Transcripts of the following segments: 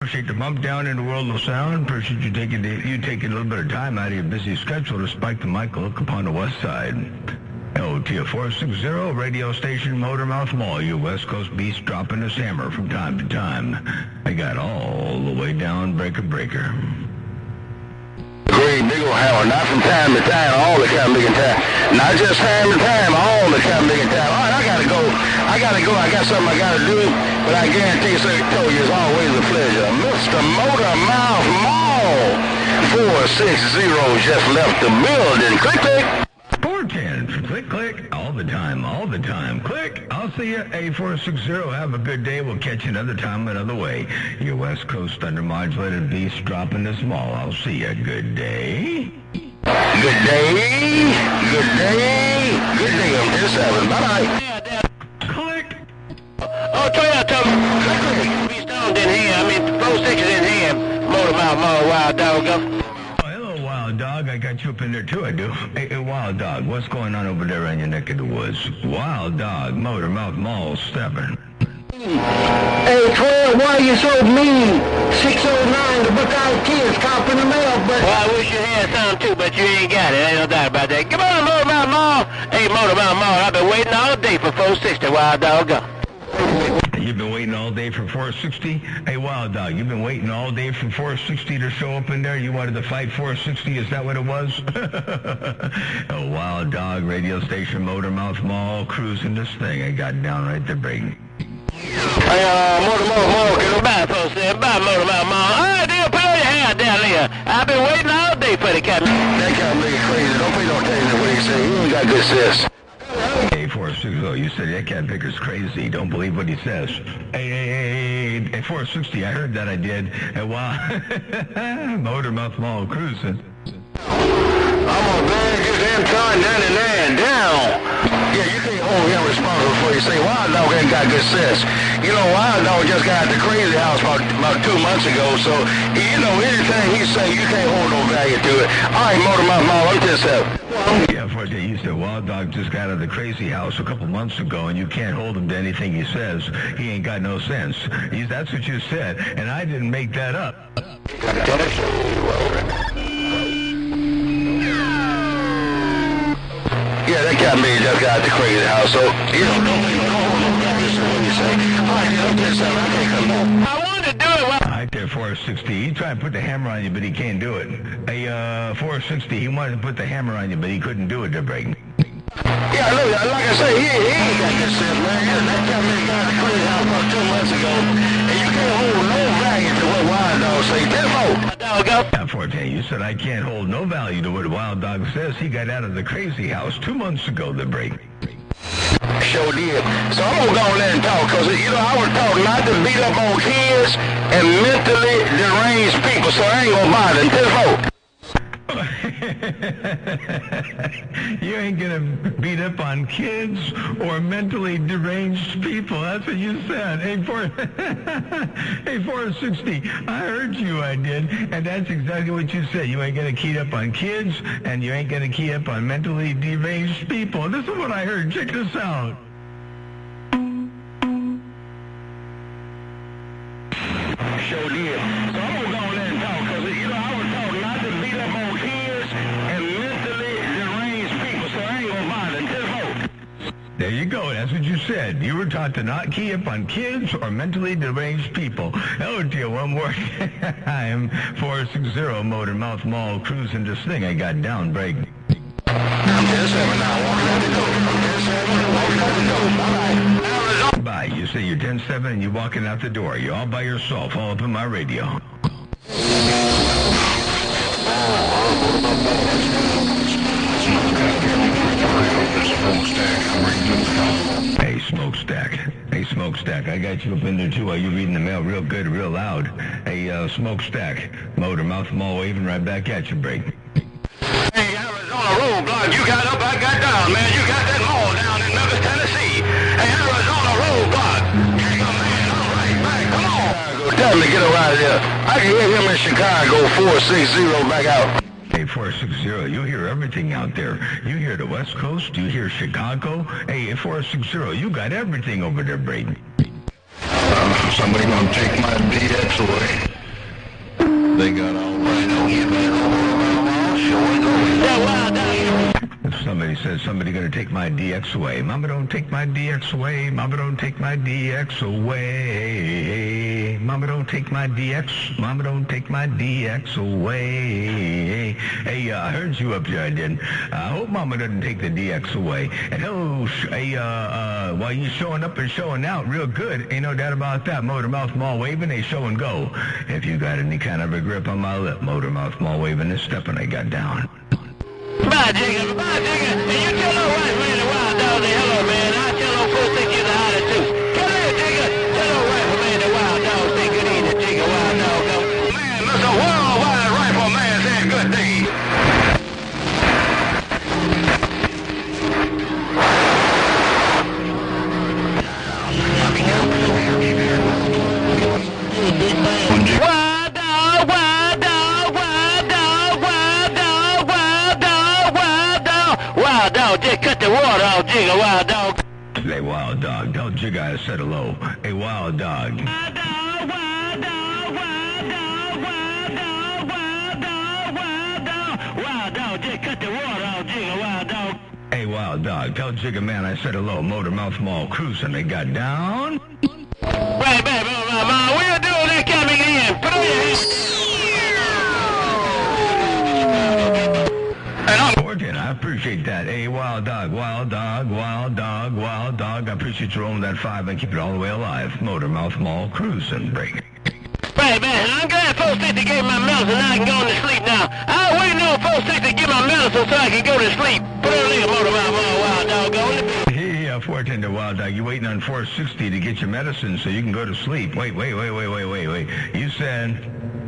Appreciate the bump down in the world of sound. Appreciate you taking a little bit of time out of your busy schedule to spike the mic look upon the west side. LTF 460 radio station, Motormouth Mall, you West Coast beast dropping his hammer from time to time. I got all the way down breaker. Great big old hammer, not from time to time, all the time, big time. Not just time to time, all the time, big time. All right, I gotta go. I got something I gotta do, but I guarantee, sir, told you, it's always a pleasure. Mr. Motormouth Mall, 460 just left the building. Click, click. 410, click, all the time, click. I'll see you, A460. Have a good day. We'll catch you another time, another way. Your West Coast undermodulated beast dropping this mall. I'll see you. Good day. Good day. I'm just having. Bye-bye. Click. Oh, Toyota, click. We stoned in here. I mean, 460 in here. Motormouth Mall, wild dog. Dog, I got you up in there too, I do. Hey, Wild Dog, what's going on over there in your neck of the woods? Wild Dog, Motormouth Mall, stepping. Hey, 12, why are you so mean? 609, the Buckeye Kids, cop in the mail, but... Well, I wish you had some too, but you ain't got it. Ain't no doubt about that. Come on, Motormouth Mall. Hey, Motormouth Mall, I've been waiting all day for 460, wild dog. You've been waiting all day for 460? Hey, Wild Dog, you've been waiting all day for 460 to show up in there? You wanted to fight 460? Is that what it was? A Wild Dog radio station, Motormouth Mall, cruising this thing. I got down right there, breaking. Hey, Motormouth Mall, get them back, folks. Bye, Motormouth Mall. All right, dear, put on your hand down there. I've been waiting all day for the captain. That guy make crazy. Don't pay no attention to what he say. He ain't got good sense. Hey, 460, you said that cat picker's crazy. Don't believe what he says. Hey, 460, I heard that, I did. And wow, Motormouth Mall cruising. I'm gonna bang his Anton 99 down. Yeah, you can't hold him responsible for you say Wild Dog ain't got good sense. You know, Wild Dog just got out the crazy house about 2 months ago, so, you know, anything he say, you can't hold no value to it. All right, Motormouth Mall, I'm just Yeah, 410, you said Wild Dog just got out of the crazy house a couple months ago, and you can't hold him to anything he says. He ain't got no sense. That's what you said, and I didn't make that up. Yeah, that cat me just got out the crazy house, so, you know, don't make no what you say. All right, I'm just saying, I can't come back. I wanted to do it. All right there, 460. He tried to put the hammer on you, but he can't do it. Hey, 460, he wanted to put the hammer on you, but he couldn't do it, they're breaking. Yeah, look, like I say, he ain't got good sense, man. That cat me got out the crazy house about 2 months ago, and you can't hold no value to what Wild Dog say. Yeah, 410, you said I can't hold no value to what Wild Dog says. He got out of the crazy house 2 months ago, the break. Sure did. So I'm going to go in there and talk, because, you know, I was taught not to beat up on kids and mentally deranged people, so I ain't going to bother until vote. You ain't gonna beat up on kids or mentally deranged people. That's what you said. Hey, 460, I heard you, I did. And that's exactly what you said. You ain't gonna key up on kids, and you ain't gonna key up on mentally deranged people. This is what I heard. Check this out. Sure did. So I'm going to go in there and talk, because, you know, I was taught not to beat up on kids and mentally deranged people, so I ain't going to bother until vote. There you go. That's what you said. You were taught to not key up on kids or mentally deranged people. Hello to you. One more. I am 460 Motormouth Mall cruising this thing. I got down break. I'm just having now walking out the door. I'm just having walking out the door. Bye-bye. Bye. You say you're 10-7 and you're walking out the door. You're all by yourself, all up in my radio. Hey, Smokestack. Hey, Smokestack. I got you up in there, too, while you're reading the mail real good, real loud. Hey, Smokestack. Motormouth Mall waving right back at you, break. Hey, Arizona roadblock, you got up, I got down, man. You got that mall down in Memphis, Tennessee. Hey, Arizona roadblock. Hey, man, all right, man, come on. Tell him to get her out of there. I can hear him in Chicago, 460 back out. Hey, 460, you hear everything out there. You hear the West Coast, you hear Chicago. Hey, 460, you got everything over there, Braden. Somebody gonna take my DX away. They got all right on you, man. That wild dog. Somebody says somebody gonna take my DX away. Mama, don't take my DX away. Mama, don't take my DX away. Mama, don't take my DX. Mama, don't take my DX away. Hey, I heard you up there, I didn't. I hope Mama doesn't take the DX away. And hello, while you showing up and showing out real good, ain't no doubt about that. Motor Mouth Mall waving, they show and go. If you got any kind of a grip on my lip, Motor Mouth Mall waving is stepping, I got down. Bye, Jigga. Bye, Jigga. And you tell old Rice Man the Wild Dog say hello, man. I tell old 460 you the hottest too. Come here, Jigga. Tell old Rifle Man the Wild Dog say good evening, Jigga. Wild Dog go. Man, Mr. Worldwide Rifle Man said good day. Wild Dog, Wild Dog, Wild Dog, Wild Dog, Wild Dog, Wild Dog. Wild Dog, just cut the water off, Jigga. Wild Dog. Hey, Wild Dog, tell Jigga I said hello. Hey, Wild Dog. Wild Dog, Wild Dog, Wild Dog, Wild Dog, Wild Dog, Wild Dog. Wild Dog, just cut the water off, Jigga. Wild Dog. Hey, Wild Dog, tell Jigga Man I said hello. Motor Mouth Mall cruising, they got down. Right back, Mama. We're doing that coming in. Put on your hands. And I'm Morgan, I appreciate that. Hey, Wild Dog, Wild Dog, Wild Dog, Wild Dog. I appreciate you rolling that 5 and keep it all the way alive. Motor Mouth Mall cruising, break. Right, man. I'm glad 460 gave my medicine. Now I can go to sleep now. I was waiting on 460 to give my medicine so I can go to sleep. Put on there, Motor Mouth Mall, Wild Dog. Go. Yeah, 410 Wild Dog. You waiting on 460 to get your medicine so you can go to sleep. Wait. You said...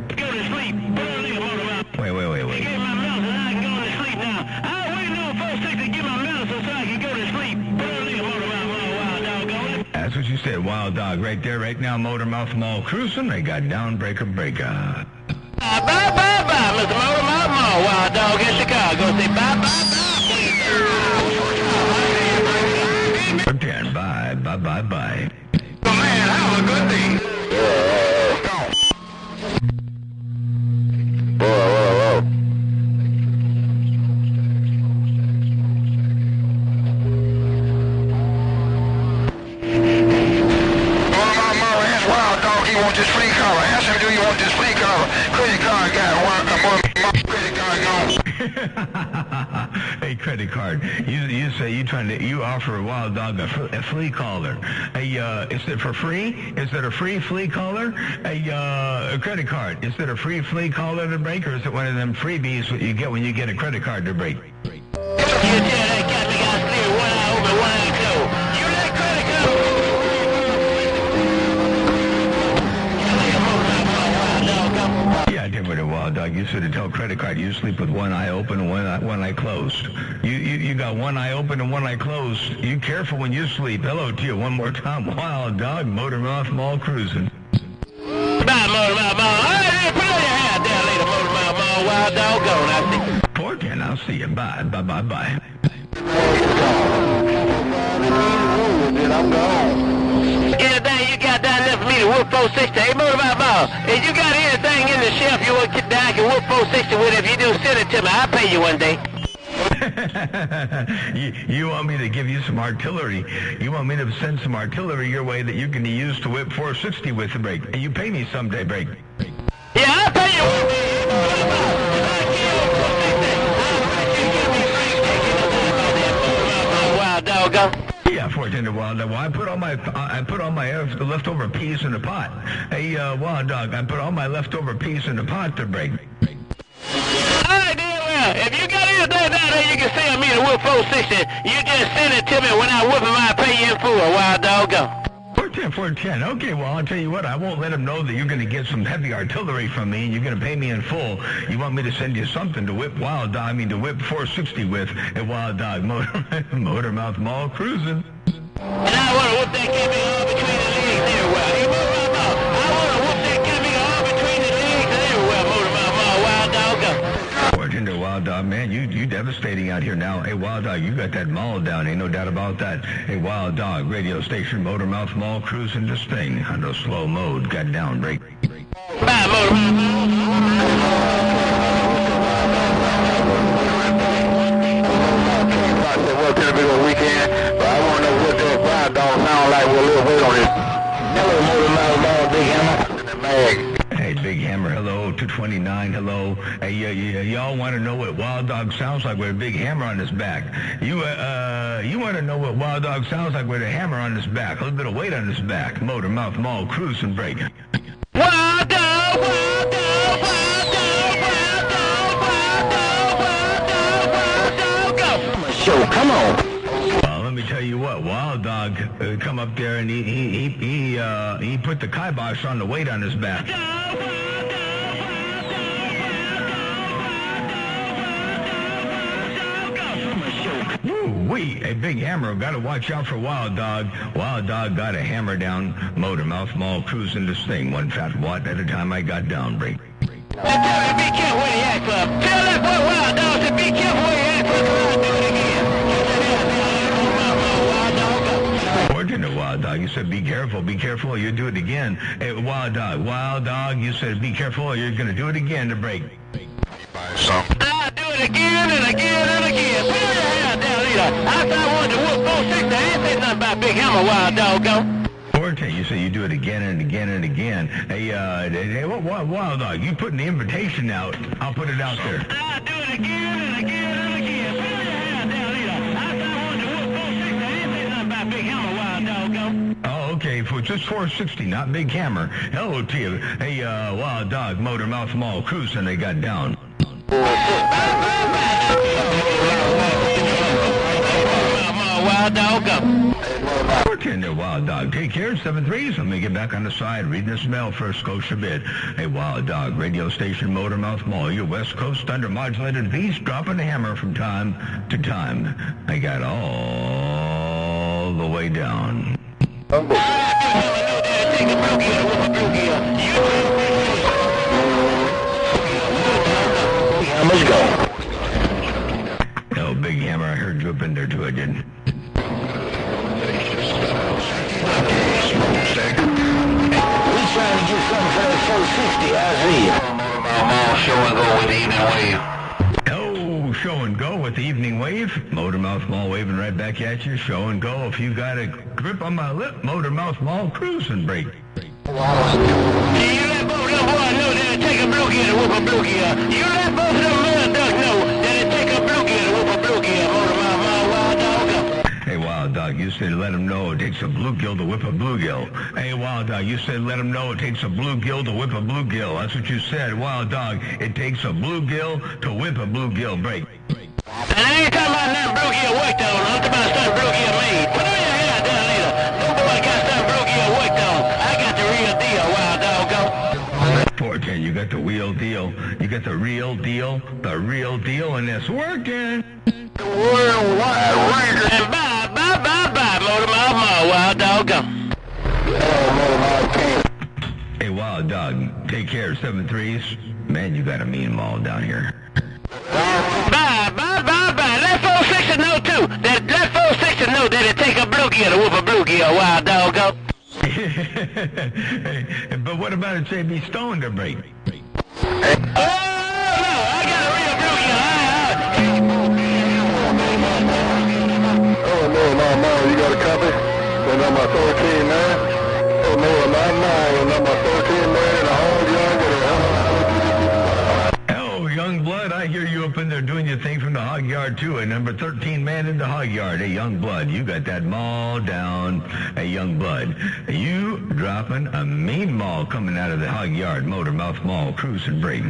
Go to sleep. Put on there, Motor Mouth. Wait. Gave my medicine. Now I can go to sleep now. I was waiting on 460 to give my medicine so I can go to sleep. Put on there, Motor Mouth Mall, Wild Dog. Go. That's what you said, Wild Dog. Right there, right now, Motor Mouth Mall cruising. They got down, breaker. Bye, Mr. Motor Mouth Mall, Wild Dog in Chicago. Say bye. 410, bye. man, have a good day. Whoa. Wild Dog, he wants his free collar. Ask him, do you want this free collar? Credit card got one credit card gone. Hey, credit card. You say you offer a Wild Dog a flea collar. Hey, is it for free? Is it a free flea collar? Hey, a credit card. Is it a free flea collar to break, or is it one of them freebies that you get when you get a credit card to break? You tell that cat they got clear one eye open, one eye closed. You that credit card. Yeah, I did with a Wild Dog. You said to tell credit card you sleep with one eye open and one eye closed. You got one eye open and one eye closed. You careful when you sleep. Hello to you one more time. Wild Dog, Motor Mouth Mall cruising. Bye, Motor Mouth Mall. All right, put on your hat down later, Motor Mouth Mall. Wild Dog gone, I see. 410, I'll see you. Bye. Anything you got down there for me to whoop 460? Hey, Motor Mouth Mall, if you got anything in the shelf you want to get down, I can whoop 460 with. If you do, send it to me. I'll pay you one day. You want me to give you some artillery? You want me to send some artillery your way that you can use to whip 460 with the break? And you pay me someday, break. Yeah, I'll pay you one day. Wild Dog go. Yeah, 410 Wild Dog. Well, I put all my leftover peas in the pot. Hey, Wild Dog, I put all my leftover peas in the pot to break. All right, dear, well, if you got anything down there you can send me to whoop 460, you just send it to me. When I whoop him, I'll pay you in full. Wild Dog go. 410. Okay, well, I'll tell you what. I won't let them know that you're going to get some heavy artillery from me and you're going to pay me in full. You want me to send you something to whip to whip 460 with a Wild Dog Motor Mouth Mall cruising. And I want to whoop that camping all between the legs everywhere. Hey, Motor Mouth Mall, I want to whoop that camping all between the legs and everywhere. Motor Mouth Mall, Wild Dog go. 410 Wild Dog, man, you devastating out here now. Hey, Wild Dog, you got that mall down. Ain't no doubt about that. Hey, Wild Dog, radio station, Motor Mouth Mall cruising this thing under slow mode. Got down, break. Bye, Motor Mouth Mall. Big Hammer, hello. 229, hello. Hey, y'all want to know what Wild Dog sounds like with a big hammer on his back? You want to know what Wild Dog sounds like with a hammer on his back, a little bit of weight on his back. Motor Mouth Mall, cruise and brake. Wild Dog, Wild Dog, Wild Dog, Wild Dog, Wild Dog, Wild Dog, Wild Dog, go! Show, come on. Let me tell you what, Wild Dog come up there and he put the kibosh on the weight on his back. Woo-wee, a Big Hammer, got to watch out for Wild Dog. Wild Dog got a hammer down, Motor Mouth Mall, cruising this thing, 1 fat watt at a time. I got down, break. Tell him to be careful where he acts up. Tell that boy Wild Dog to be careful where he acts up. I'll do it again. Working the Wild Dog, you said be careful, or you do it again. Hey, Wild Dog, you said be careful, or you're going to do it again to break. I'll do it again and again and again. Pull your hand down, leader. I said I wanted to whoop 460. I ain't said nothing about Big Hammer, Wild Dog, go. Forte, you say you do it again and again and again. Hey, Wild Dog, you putting the invitation out. I'll put it out there. I'll do it again and again and again. Pull your hand down, leader. I said I wanted to whoop 460. I ain't said nothing about Big Hammer, Wild Dog, go. Oh, okay, for just 460, not Big Hammer. Hello to you. Hey, Wild Dog, Motor Mouth Mall, cruising, they got down. Wild Dog, go. Working there, Wild Dog. Take care, 7-3s. Let me get back on the side, reading this mail for Scotia Bid. Hey, Wild Dog, radio station, Motor Mouth Mall, your West Coast under-modulated beast, dropping the hammer from time to time. I got all the way down. Let's go. Oh, Big Hammer, I heard you up in there too, I didn't. We trying to get something for that 460, I see. Show and go with the evening wave. Oh, show and go with the evening wave. Motor Mouth Mall waving right back at you. Show and go. If you got a grip on my lip, Motor Mouth Mall cruising break. You let both of them boys know that it take a blue gear to whoop a blue gear. You let both of them little ducks know that it take a blue gear to whoop a blue gear. Motor Mouth Mall, Wild Dog, go. Hey, Wild Dog, you said let them know it takes a bluegill to whip a bluegill. Hey, Wild Dog, you said let them know it takes a bluegill to whip a bluegill. That's what you said, Wild Dog. It takes a bluegill to whip a bluegill. Break. And I ain't talking about nothing blue gear worked on. I'm talking about something blue gear made. Put on your hand down, leader. No boy got something blue gear worked on. I got the real deal, Wild Dog, go. 410, you got the real deal. You got the real deal, and it's working. The worldwide reader. And bye, Motor Mouth Mall, Wild Dog, go. Hey, Wild Dog, take care, 7-3s. Man, you got a mean mall down here. Bye. Let 460 know, too. Let 460 know that it take a blue gear to whoop a blue gear, Wild Dog, go. Hey, but what about a JB Stone to break? Oh, no, I got a real blue gear. Oh, no, you got a copy? We're number 13 now. Oh, no, 99. We're number 13 there in the hog yard. Oh, young blood, I hear you up in there doing your thing from the hog yard, too. A number 13 man in the hog yard. Hey, young blood, you got that mall down. Hey, young blood, you dropping a mean mall coming out of the hog yard. Motor Mouth Mall, cruising break.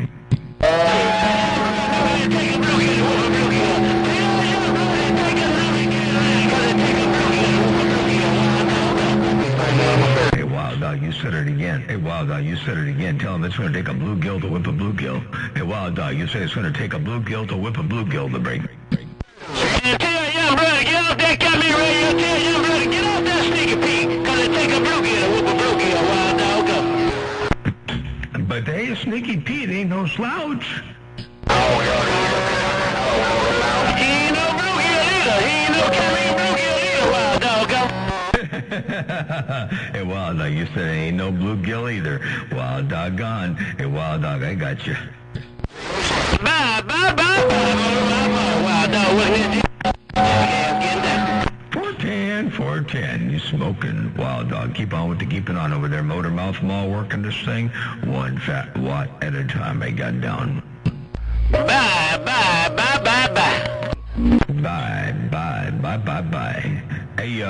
Hey, Wild Dog, you said it again. Hey, Wild Dog, you said it again. Tell him it's going to take a bluegill to whip a bluegill. Hey, Wild Dog, you say it's going to take a bluegill to whip a bluegill to break. And tell young brother, get off that Cali radio. Tell young brother, get off that sneaky peek. Because it take a blue gear to whoop a blue gear, Wild Dog, go. But they Sneaky Pete ain't no slouch. He ain't no blue gear either. He ain't no Cali blue gear either, Wild Dog, go. Hey, Wild Dog, you said ain't no bluegill either. Wild doggone. Hey, Wild Dog, I got you. Bye. Wild Dog, what is it? 410, can. You smoking, Wild Dog. Keep on with the keeping on over there. Motor Mouth Mall working this thing. One fat watt at a time. I got down. Bye, bye, bye, bye, bye. Bye, bye, bye, bye, bye. Hey,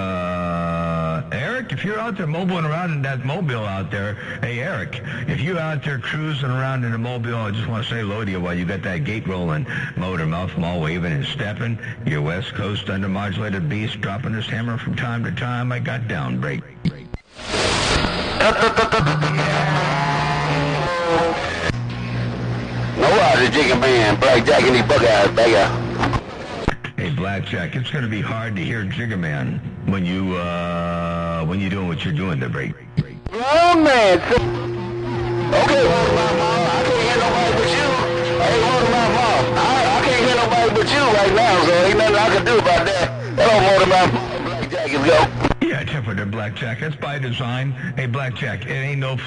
Eric, if you're out there mobiling around in that mobile out there, hey, Eric, if you're out there cruising around in a mobile, I just want to say hello to you while you got that gate rolling, Motor Mouth Mall waving and stepping, your West Coast undermodulated beast dropping his hammer from time to time. I got down, break. No, the Jigga Man, Blackjack and these Buckeyes, baby. Hey, Blackjack, it's going to be hard to hear Jigga Man when you're doing what you're doing there, break. Oh, man. Okay, Motor Mouth Mall, I can't hear nobody but you. Hey, Motor Mouth Mall, I can't hear nobody but you right now, so ain't nothing I can do about that. Hello, Motor Mouth Mall, Blackjack, let's go. Yeah, except for the Blackjack. That's by design. Hey, Blackjack, it ain't no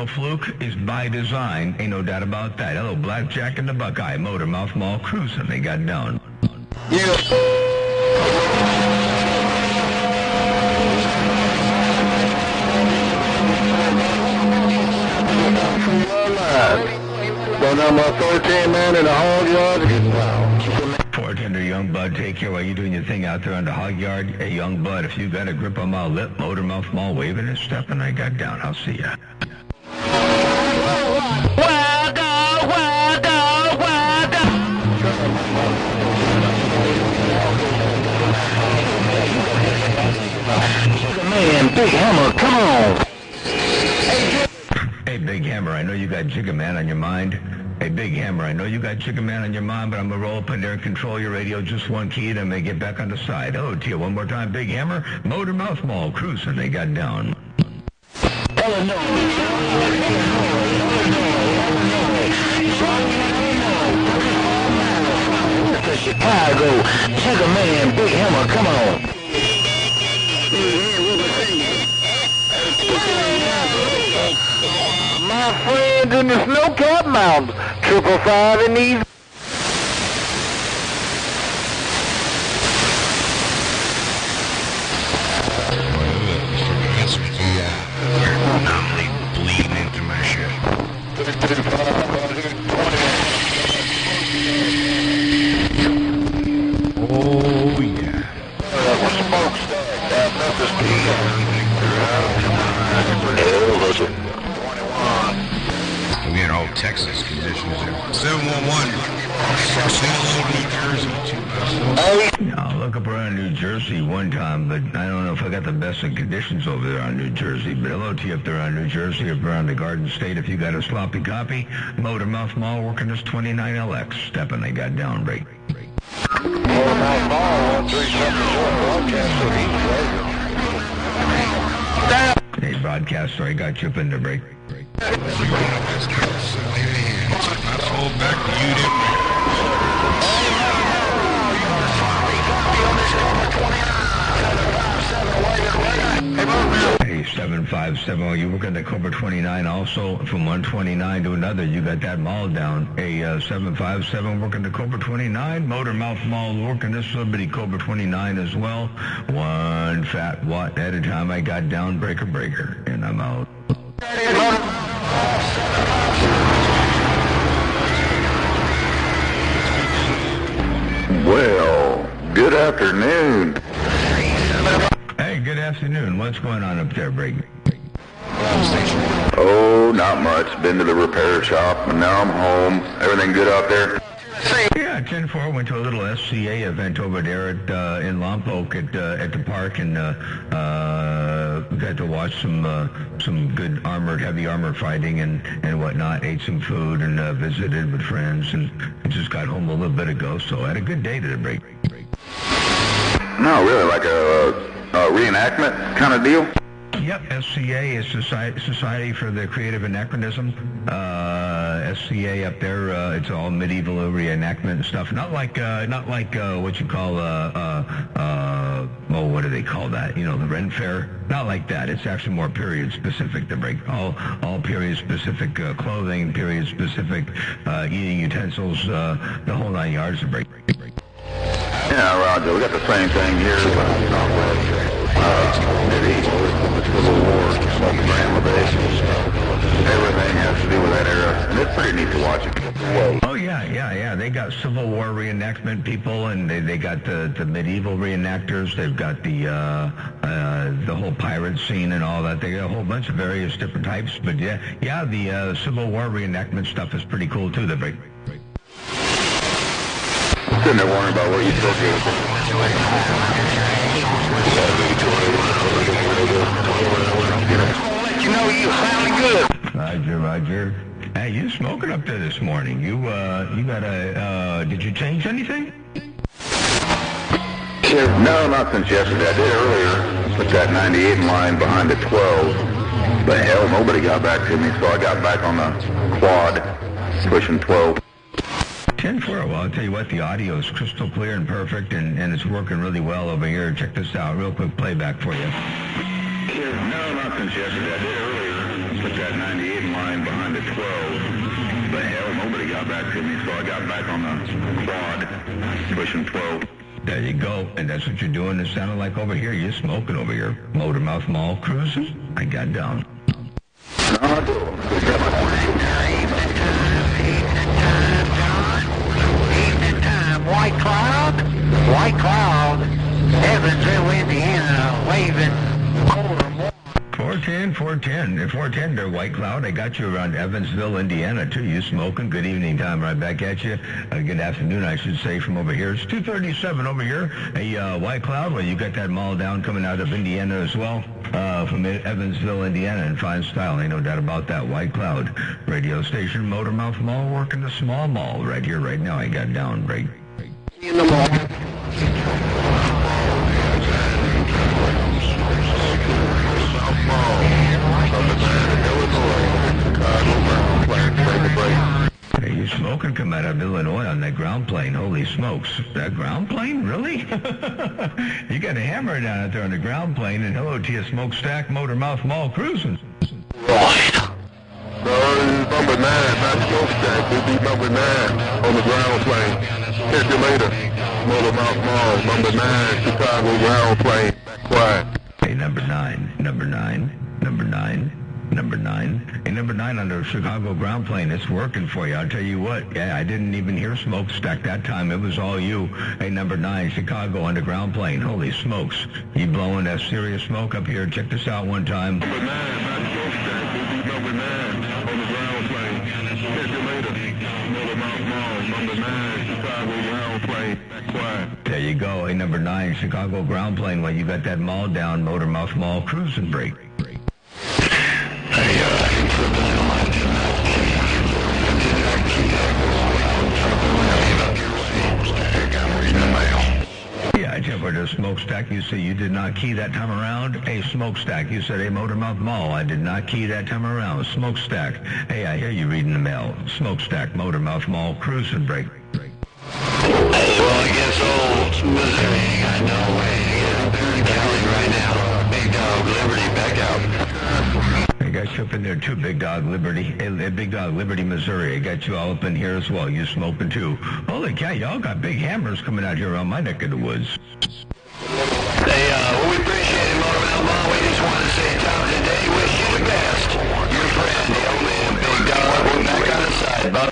fluke. It's by design. Ain't no doubt about that. Hello, Blackjack and the Buckeye, Motor Mouth Mall cruising. They got down. Yeah. Well, now my 13 man in the hog yard getting down. Bartender, young bud, take care while you doing your thing out there on the hog yard. Hey, young bud, if you got a grip on my lip, Motor Mouth Mall waving and stepping, I got down. I'll see ya. Wild dog, wild dog, wild dog. Man, Big Hammer, come on. Hey, Big Hammer, I know you got Jigga Man on your mind. Hey, Big Hammer, I know you got Jigga Man on your mind, but I'm going to roll up in there and control your radio just one key, then may get back on the side. Hello to you one more time, Big Hammer. Motor Mouth Mall cruising. They got down. Chicago, Jigga Man, Big Hammer, come on. My friends in the snow-capped mountains, 555 in these. I'm bleeding into my shit. Oh, yeah. We had all Texas conditions there. 711. New Jersey, too. I'll look up around New Jersey one time, but I don't know if I got the best of conditions over there on New Jersey. But hello to you up there on New Jersey, up around the Garden State. If you got a sloppy copy, Motor Mouth Mall working this 29LX. Stepping, they got down break. Hey, broadcaster, I got you up in the break. Not hold back, you didn't. Hey, 757, are you working the Cobra 29 also? From 129 to another, you got that mall down. Hey, 757 working the Cobra 29. Motor Mouth Mall working this little bitty Cobra 29 as well. One fat watt at a time. I got down, breaker, and I'm out. Well, good afternoon. Hey, good afternoon. What's going on up there, Break? Oh, not much. Been to the repair shop, and now I'm home. Everything good out there? Yeah, 10-4 went to a little SCA event over there at in Lompoc at the park, and got to watch some good heavy armored fighting and whatnot. Ate some food and visited with friends, and just got home a little bit ago. So I had a good day to the break. No, really, like a reenactment kind of deal? Yep, SCA is Society for the Creative Anachronism. SCA up there, it's all medieval reenactment and stuff. Not like what you call what do they call that? You know, the Ren Fair. Not like that. It's actually more period specific. To break all period specific clothing, period specific eating utensils, the whole 9 yards to break. Yeah, Roger. We got the same thing here. medieval, the Civil War, everything has to do with that era, and it's pretty neat to watch it. Oh yeah. They got Civil War reenactment people, and they got the medieval reenactors. They've got the whole pirate scene and all that. They got a whole bunch of various different types. But the Civil War reenactment stuff is pretty cool too. They're very Sitting there wondering about what you took here. You know you sound good. Roger. Hey, you smoking up there this morning? You got a? Did you change anything? No, not since yesterday. I did earlier. Put that 98 in line behind the 12. But hell, nobody got back to me, so I got back on the quad, pushing 12. 10-4. Well, I'll tell you what, the audio is crystal clear and perfect, and it's working really well over here. Check this out. Real quick playback for you. No, not since yesterday. I did earlier. Put that 98 in line behind the 12. But hell, nobody got back to me, so I got back on the quad, pushing 12. There you go. And that's what you're doing. It sounded like over here. You're smoking over here. Motormouth Mall cruising. I got down. No, I do. Evening time, White Cloud, Evansville, Indiana, waving over. 410, they're White Cloud. I got you around Evansville, Indiana, too. You smoking. Good evening time right back at you. Good afternoon, I should say, from over here. It's 2:37 over here. White Cloud, well, you got that mall down coming out of Indiana as well, from Evansville, Indiana, in fine style. Ain't no doubt about that. White Cloud radio station, Motormouth Mall, working the small mall right here, right now. I got down right In the mall. Hey, you smoking come out of Illinois on that ground plane. Holy smokes. That ground plane? Really? You got a hammer down out there on the ground plane, and hello to you, Smokestack, Motormouth Mall cruising. Right. Number 9, not Smokestack. We'll be number 9 on the ground plane. Catch you later. Motormouth Mall, number 9, Chicago ground plane. Quiet. Hey, number 9. Hey, number 9 on the Chicago ground plane. It's working for you. I'll tell you what. Yeah, I didn't even hear Smokestack that time. It was all you. Hey, number 9, Chicago on the ground plane. Holy smokes. You blowing that serious smoke up here. Check this out one time. Number 9, not Smokestack. We'll be number 9 on the ground plane. Catch you later. Motormouth Mall, number 9, Chicago ground plane. Quiet. There you go. Hey, number 9, Chicago ground plane. Well, you got that mall down, Motormouth Mall cruising break. Yeah, I checked with the Smokestack. You say you did not key that time around. Hey, Smokestack, you said, hey, Motormouth Mall. I did not key that time around. Smokestack. Hey, I hear you reading the mail. Smokestack, Motormouth Mall cruising break. Well, I guess old Missouri ain't got no way to get up there in Cali right now. Big Dog Liberty back out. I got you up in there too, Big Dog Liberty. Hey, Big Dog Liberty, Missouri. I got you all up in here as well. You smoking too. Holy cow, y'all got big hammers coming out here around my neck of the woods. Hey, we appreciate it, Motormouth Mall. We just want to say, Tom, today, wish you the best. Your friend, the old man, Big Dog. We're back on the side, bud.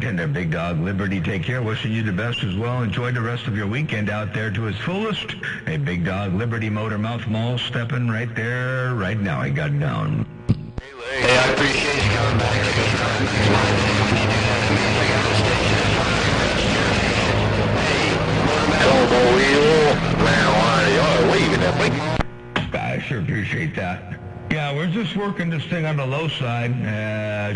And there, Big Dog Liberty, take care. Wishing you the best as well. Enjoy the rest of your weekend out there to its fullest. Hey, Big Dog Liberty, Motormouth Mall, stepping right there, right now. I got down. Hey, I appreciate you coming back. I got time. When you do that, it means I got the station. Hey, I sure appreciate that. Yeah, we're just working this thing on the low side.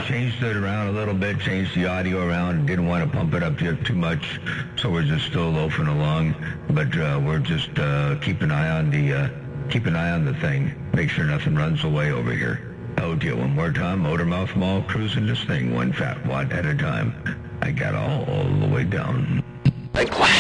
Changed it around a little bit, changed the audio around. Didn't want to pump it up too much, so we're just still loafing along. But we're just keep an eye on the thing. Make sure nothing runs away over here. Oh dear, one more time. Motormouth Mall cruising this thing, one fat watt at a time. I got all the way down. Like what?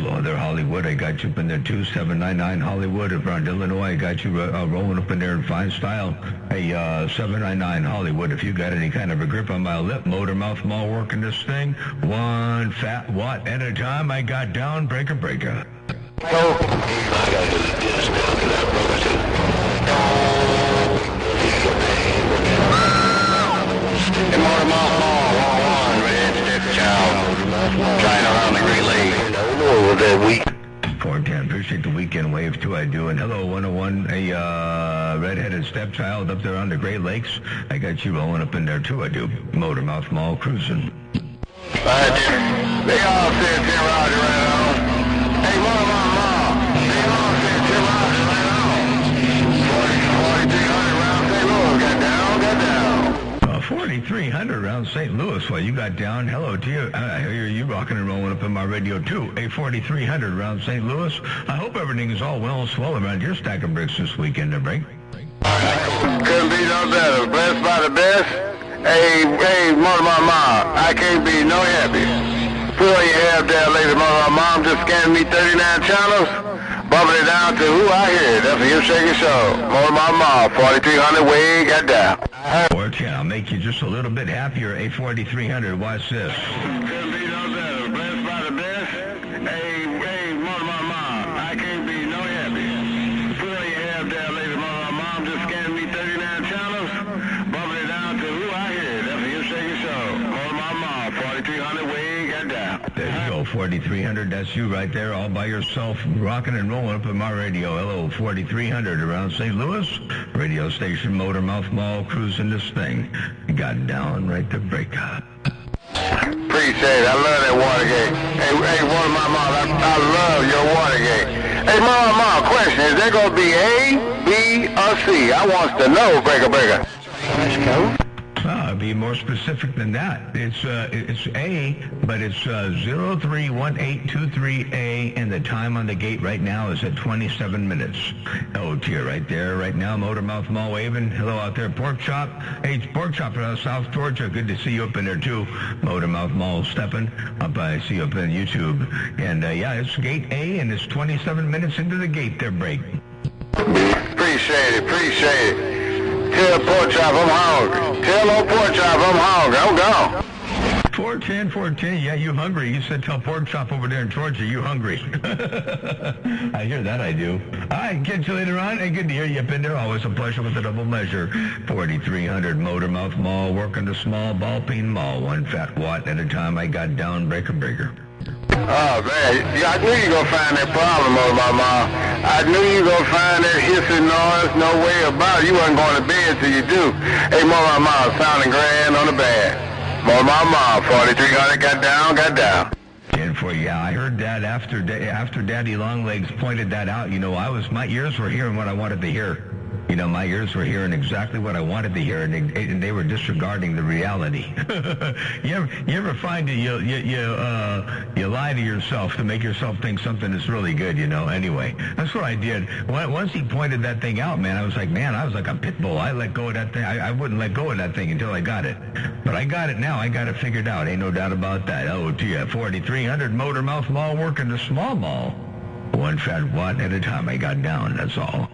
Hello there, Hollywood. I got you up in there, 2799 Hollywood. Around Illinois, I got you rolling up in there in fine style. Hey, 799 Hollywood, if you got any kind of a grip on my lip, motor mouth mall working this thing, one fat watt at a time, I got down, breaker. Motor mouth mall, 101, red stepchild, trying around the Great Lakes. Over that week. 410, appreciate the weekend wave too, I do. And hello, 101, a redheaded stepchild up there on the Great Lakes. I got you rolling up in there too, I do. Motor mouth mall cruising. Alright, Jim. They all said Tim Roger right on. Hey, Motor mouth mall. They all said Tim Roger right on. 4,300 round St. Louis, got down. 4,300 around St. Louis. Well, you got down. Hello to you. I hear you rocking and rolling up in my radio, too. A 4,300 around St. Louis. I hope everything is all well and swell around your stack of bricks this weekend, break. Couldn't be no better. Blessed by the best. Hey, Motor Mom, I can't be no happy. Put on your hair there, lady Motor Mom. Just scanned me 39 channels. Bumping it down to who I hear. That's a hip shaking show. Motor Mom, 4,300 way got down. Fortune, I'll make you just a little bit happier. A 4,300. Watch this. Couldn't be no better. Blessed by the best. Hey, Motor Mom, I can't be no happy. Put on your hair there, lady Motor Mom. Just scanned me 39 channels. Bumping it down to who I hear. That's a hip shaking show. Motor Mom, 4,300 way got down. There you go, 4,300. That's you right there, all by yourself, rocking and rolling up in my radio. Hello, 4,300 around St. Louis. Radio station, Motor Mouth Mall, cruising this thing. You got down right to break up. Appreciate it. I love that Watergate. Hey, Watermouth, I love your Watergate. Hey, Mom, question. Is there going to be A, B, or C? I want to know, breaker. Let's go. I'll be more specific than that. It's A, but it's 031823A, and the time on the gate right now is at 27 minutes. Oh, dear, right there, right now, Motor Mouth Mall waving. Hello out there, Pork Chop. Hey, it's Pork Chop out of South Georgia. Good to see you up in there, too. Motor Mouth Mall stepping up. I see you up in YouTube. And, yeah, it's gate A, and it's 27 minutes into the gate there, break. Appreciate it. Tell Pork Chop I'm hungry. Tell old Pork Chop I'm hungry. I'm gone. 410, yeah, you hungry. You said tell Pork Chop over there in Georgia, you hungry. I hear that, I do. All right, catch you later on. Hey, good to hear you up in there. Always a pleasure with the double measure. 4,300 Motor Mouth Mall, working the small ball peen mall. One fat watt at a time. I got down, breaker. Oh, man. Yeah, I knew you were going to find that problem, Mama. I knew you were going to find that hissing noise. No way about it. You wasn't going to bed till you do. Hey, Mama, sounding grand on the band. Mama, 4,300 got down. And for yeah, I heard that after Daddy Longlegs pointed that out. You know, my ears were hearing what I wanted to hear. You know, my ears were hearing exactly what I wanted to hear, and they were disregarding the reality. You ever find that you lie to yourself to make yourself think something is really good, you know? Anyway, that's what I did. Once he pointed that thing out, man, I was like a pit bull. I let go of that thing. I wouldn't let go of that thing until I got it. But I got it now. I got it figured out. Ain't no doubt about that. Oh, gee, 4,300 Motor Mouth Mall working the small mall. One fat watt at a time I got down, that's all.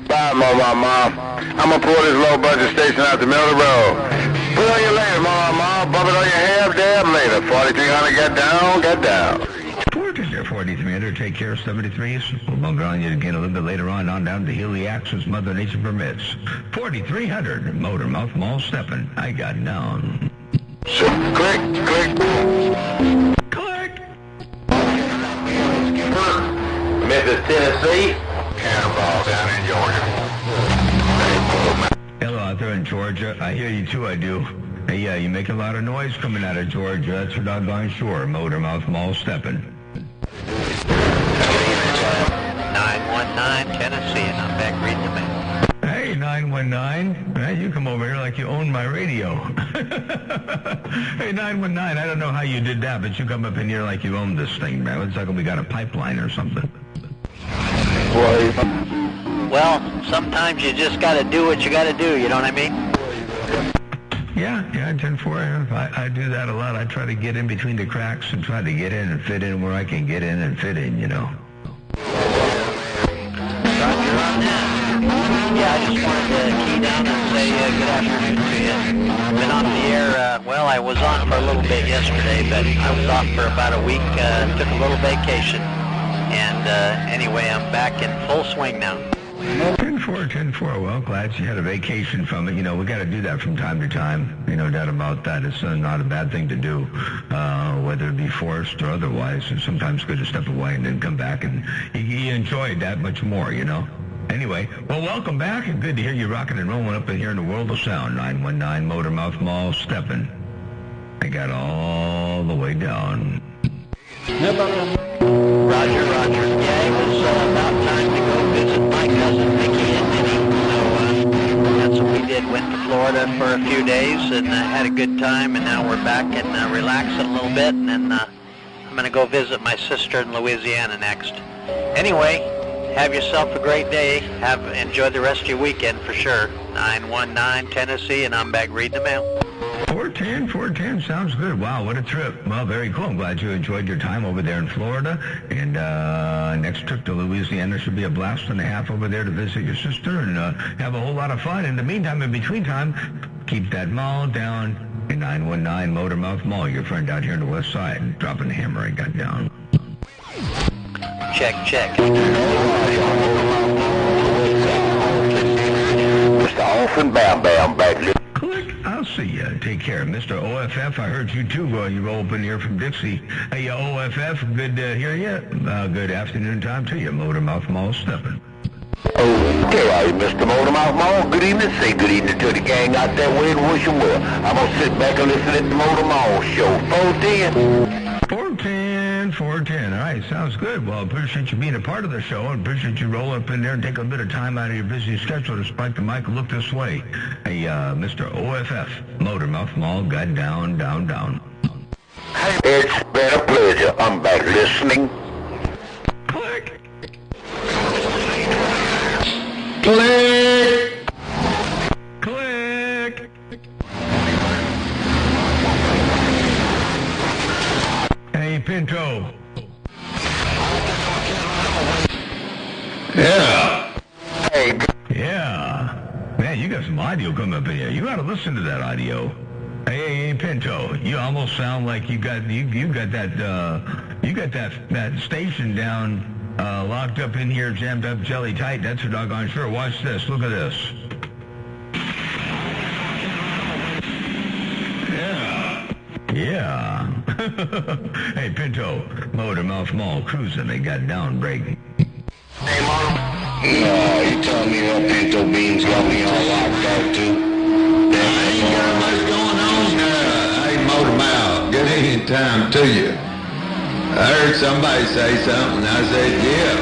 Bye, Mom. I'm going to pull this low-budget station out the middle of the road. Put on your later, Mom. Bump it on your half dab later. 4,300 got down. 4,300, take care, 73s. We'll bump it on you again a little bit later on down to Hilly Axis, Mother Nature permits. 4,300, Motor Mouth Mall stepping. I got down. Click. Memphis, Tennessee. Cannonball down in Georgia. Hello out there in Georgia. I hear you too, I do. Hey, yeah, you make a lot of noise coming out of Georgia. That's for doggone sure. Motor Mouth Mall stepping. 919 Tennessee, and I'm back reading the mail. Hey, 919. Hey, you come over here like you own my radio. Hey, 919, I don't know how you did that, but you come up in here like you own this thing, man. It's like we got a pipeline or something. Well, sometimes you just got to do what you got to do, you know what I mean? Yeah, 10-4. I do that a lot. I try to get in between the cracks and try to get in and fit in where I can get in and fit in, you know. Roger on that. Yeah, I just wanted to key down and say good afternoon to you. Been off the air, well, I was on for a little bit yesterday, but I was off for about a week, took a little vacation, and anyway, I'm back in full swing now. 10-4. Well, glad you had a vacation from it. You know, we got to do that from time to time. No doubt about that. It's not a bad thing to do, whether it be forced or otherwise. It's sometimes good to step away and then come back, and you enjoy it that much more, you know. Anyway, well, welcome back, and good to hear you rocking and rolling up in here in the world of sound. 919 Motormouth Mall, stepping. They got all the way down. Roger. Yeah, it was about time to go visit my cousin Mickey and Minnie. So that's what we did. Went to Florida for a few days and had a good time. And now we're back and relaxing a little bit. And then I'm going to go visit my sister in Louisiana next. Anyway, have yourself a great day. Enjoy the rest of your weekend for sure. 919 Tennessee, and I'm back reading the mail. 410 sounds good. Wow, what a trip. Well, very cool. I'm glad you enjoyed your time over there in Florida. And next trip to Louisiana should be a blast and a half over there to visit your sister and have a whole lot of fun. In the meantime, in between time, keep that mall down in 919 Motormouth Mall. Your friend out here in the west side, dropping the hammer I got down. Check. Mr. Orphan Bam back there. Click. I'll see ya. Take care. Mr. OFF, I heard you too. You roll up in here from Dixie. Hey, OFF, good to hear you. Good afternoon time to you. Motormouth Mall stepping. Okay, Mr. Motormouth Mall. Good evening. Say good evening to the gang out there where in Wishingwood. I'm going to sit back and listen to the Motor Mall show. 410. All right, sounds good. Well, I appreciate you being a part of the show. I appreciate you rolling up in there and taking a bit of time out of your busy schedule to spike the mic and look this way. Hey, Mr. OFF, Motormouth Mall, got down. It's been a pleasure. I'm back listening. Click. Hey, Pinto. Yeah. Hey. Yeah. Man, you got some audio coming up in here. You got to listen to that audio. Hey, Pinto, you almost sound like you got that station down locked up in here, jammed up jelly tight. That's for doggone sure. Watch this. Look at this. Yeah. Hey, Pinto, Motormouth Mall cruising. They got down breaking. Hey, Motor. No, you telling me that Pinto Beans got me all locked out too? I ain't got much going on. Hey, Motormouth, good evening time to you. I heard somebody say something. I said, yeah.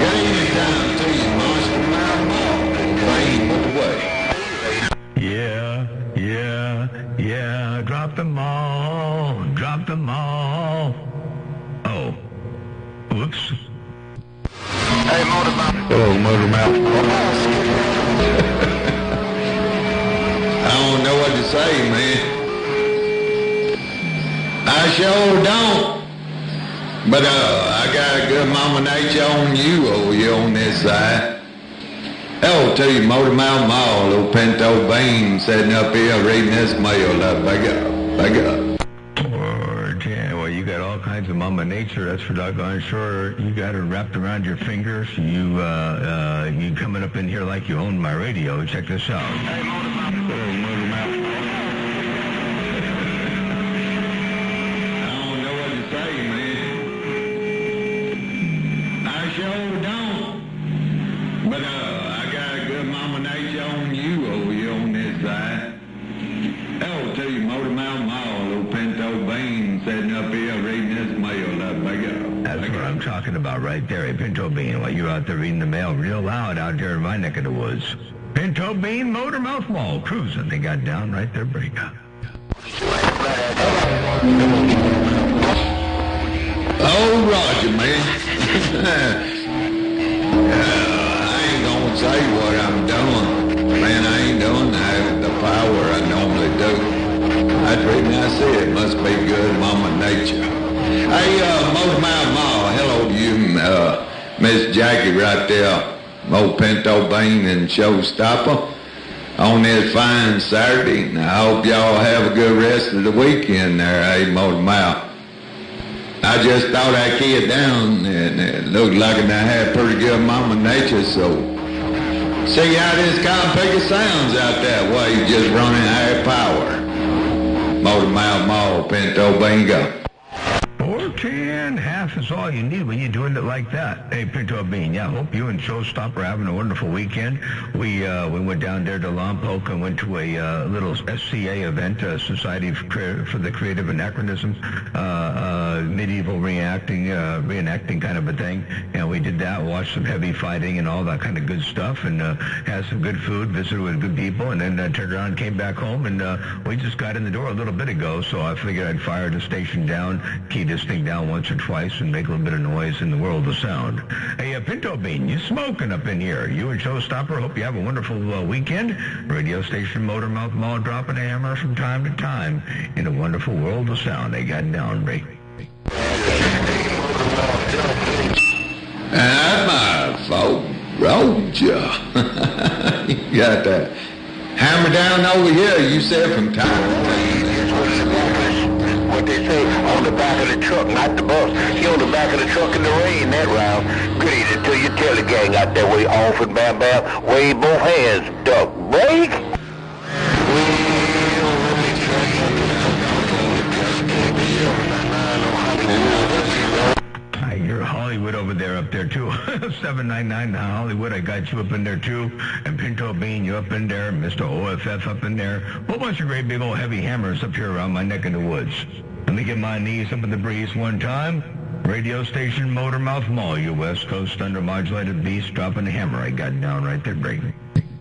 Good evening time to you, Monster Mouth Mall. Train put away. Yeah. Drop them all. Oh. Whoops. Hey, Motormouth. Hello, Motormouth. I don't know what to say, man. I sure don't. But I got a good mama nature on you over here on this side. Hello to you, Motormouth Mall, old Pinto Bean sitting up here reading this mail up. Back up. 410. Well, you got all kinds of mama nature. That's for doggone sure. You got it wrapped around your fingers. You coming up in here like you own my radio. Check this out. Hey, Motormouth. I don't know what to say, man. I sure don't. But I got a good mama nature on you over here on this side. Hello to you, Motormouth Mall, old Pinto Bean sitting up here reading this mail up. That's what I'm talking about right there, hey, Pinto Bean. While you're out there reading the mail real loud out there in my neck of the woods. Pinto Bean, Motormouth Mall, cruising. They got down right there, break up. Oh, Roger, man. I ain't gonna say what I'm doing. Man, I ain't doing that. The power I normally do. That's the reason I say it must be good, Mama Nature. Hey, Motor Mouth Ma, hello to you, Miss Jackie right there, old Pinto Bean and Showstopper on this fine Saturday. And I hope y'all have a good rest of the weekend there, hey, Motor Mouth. I just thought I'd key it down, and it looked like I had pretty good Mama Nature, so see how this Compega sounds out that way, just running high power. Motor Mouth Mall, Pinto Bingo. 410, half is all you need when you're doing it like that. Hey, Pinto Bean, yeah, hope you and Showstopper are having a wonderful weekend. We went down there to Lompoc and went to a little SCA event, Society for the Creative Anachronism, medieval reenacting kind of a thing. And we did that, watched some heavy fighting and all that kind of good stuff, and had some good food, visited with good people, and then turned around and came back home, and we just got in the door a little bit ago, so I figured I'd fire the station down, key this thing down once or twice, and make a little bit of noise in the world of sound. Hey, Pinto Bean, you smoking up in here. You and Showstopper, hope you have a wonderful weekend. Radio station Motor Mouth Mall dropping a hammer from time to time in a wonderful world of sound. They got down, Ray. And my fault, Roger. You got that hammer down over here, you said, from time to time. What they say, on the back of the truck, not the bus. He on the back of the truck in the rain that round. Good evening till you tell the gang out there way off and bam bam. Wave both hands, duck, break. You're Hollywood over there, up there too. 799 Hollywood, I got you up in there too. And Pinto Bean, you up in there. Mr. OFF up in there. A whole bunch of great big old heavy hammers up here around my neck of the woods. Let me get my knees up in the breeze one time. Radio station Motor Mouth Mall, you West Coast undermodulated beast, dropping a hammer. I got down right there, break.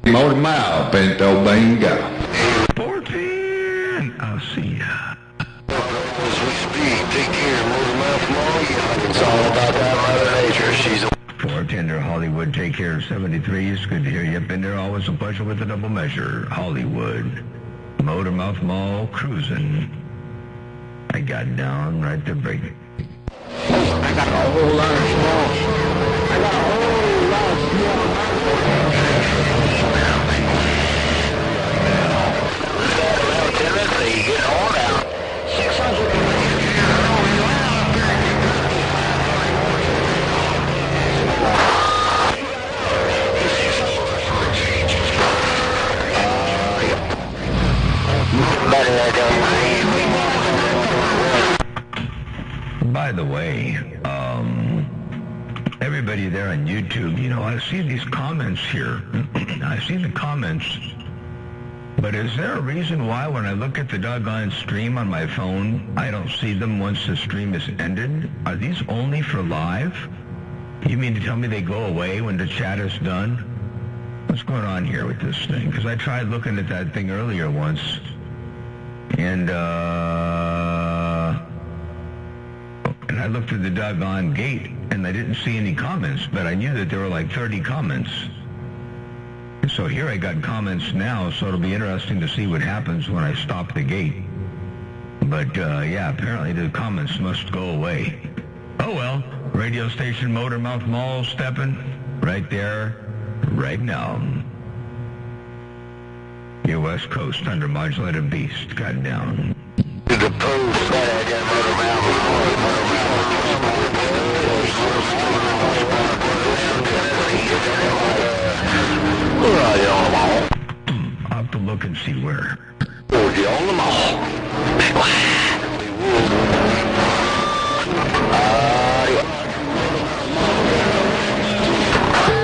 Motor Mouth, Pinto Bean, go. 14. I'll see ya. As we speak, take care, Motor Mouth Mall. It's all about that Mother Nature. She's a 410 Hollywood, take care. 73s, good to hear you up in there. Always a pleasure with the double measure. Hollywood, Motor Mouth Mall, cruising. I got down right there, breaking. I got a whole lot of small. I got a whole lot of small. Tennessee, get on out. 600. By the way, everybody there on YouTube, you know, I see these comments here. I see the comments. But is there a reason why when I look at the doggone stream on my phone, I don't see them once the stream is ended? Are these only for live? You mean to tell me they go away when the chat is done? What's going on here with this thing? Because I tried looking at that thing earlier once, and I looked at the doggone gate, and I didn't see any comments, but I knew that there were like 30 comments. So here I got comments now, so it'll be interesting to see what happens when I stop the gate. But, yeah, apparently the comments must go away. Oh, well, radio station Motor Mouth Mall stepping right there, right now. Your West Coast undermodulated beast got down. To the post, Motor Mouth. Where are you on the mall? I'll have to look and see where. Where you on the mall?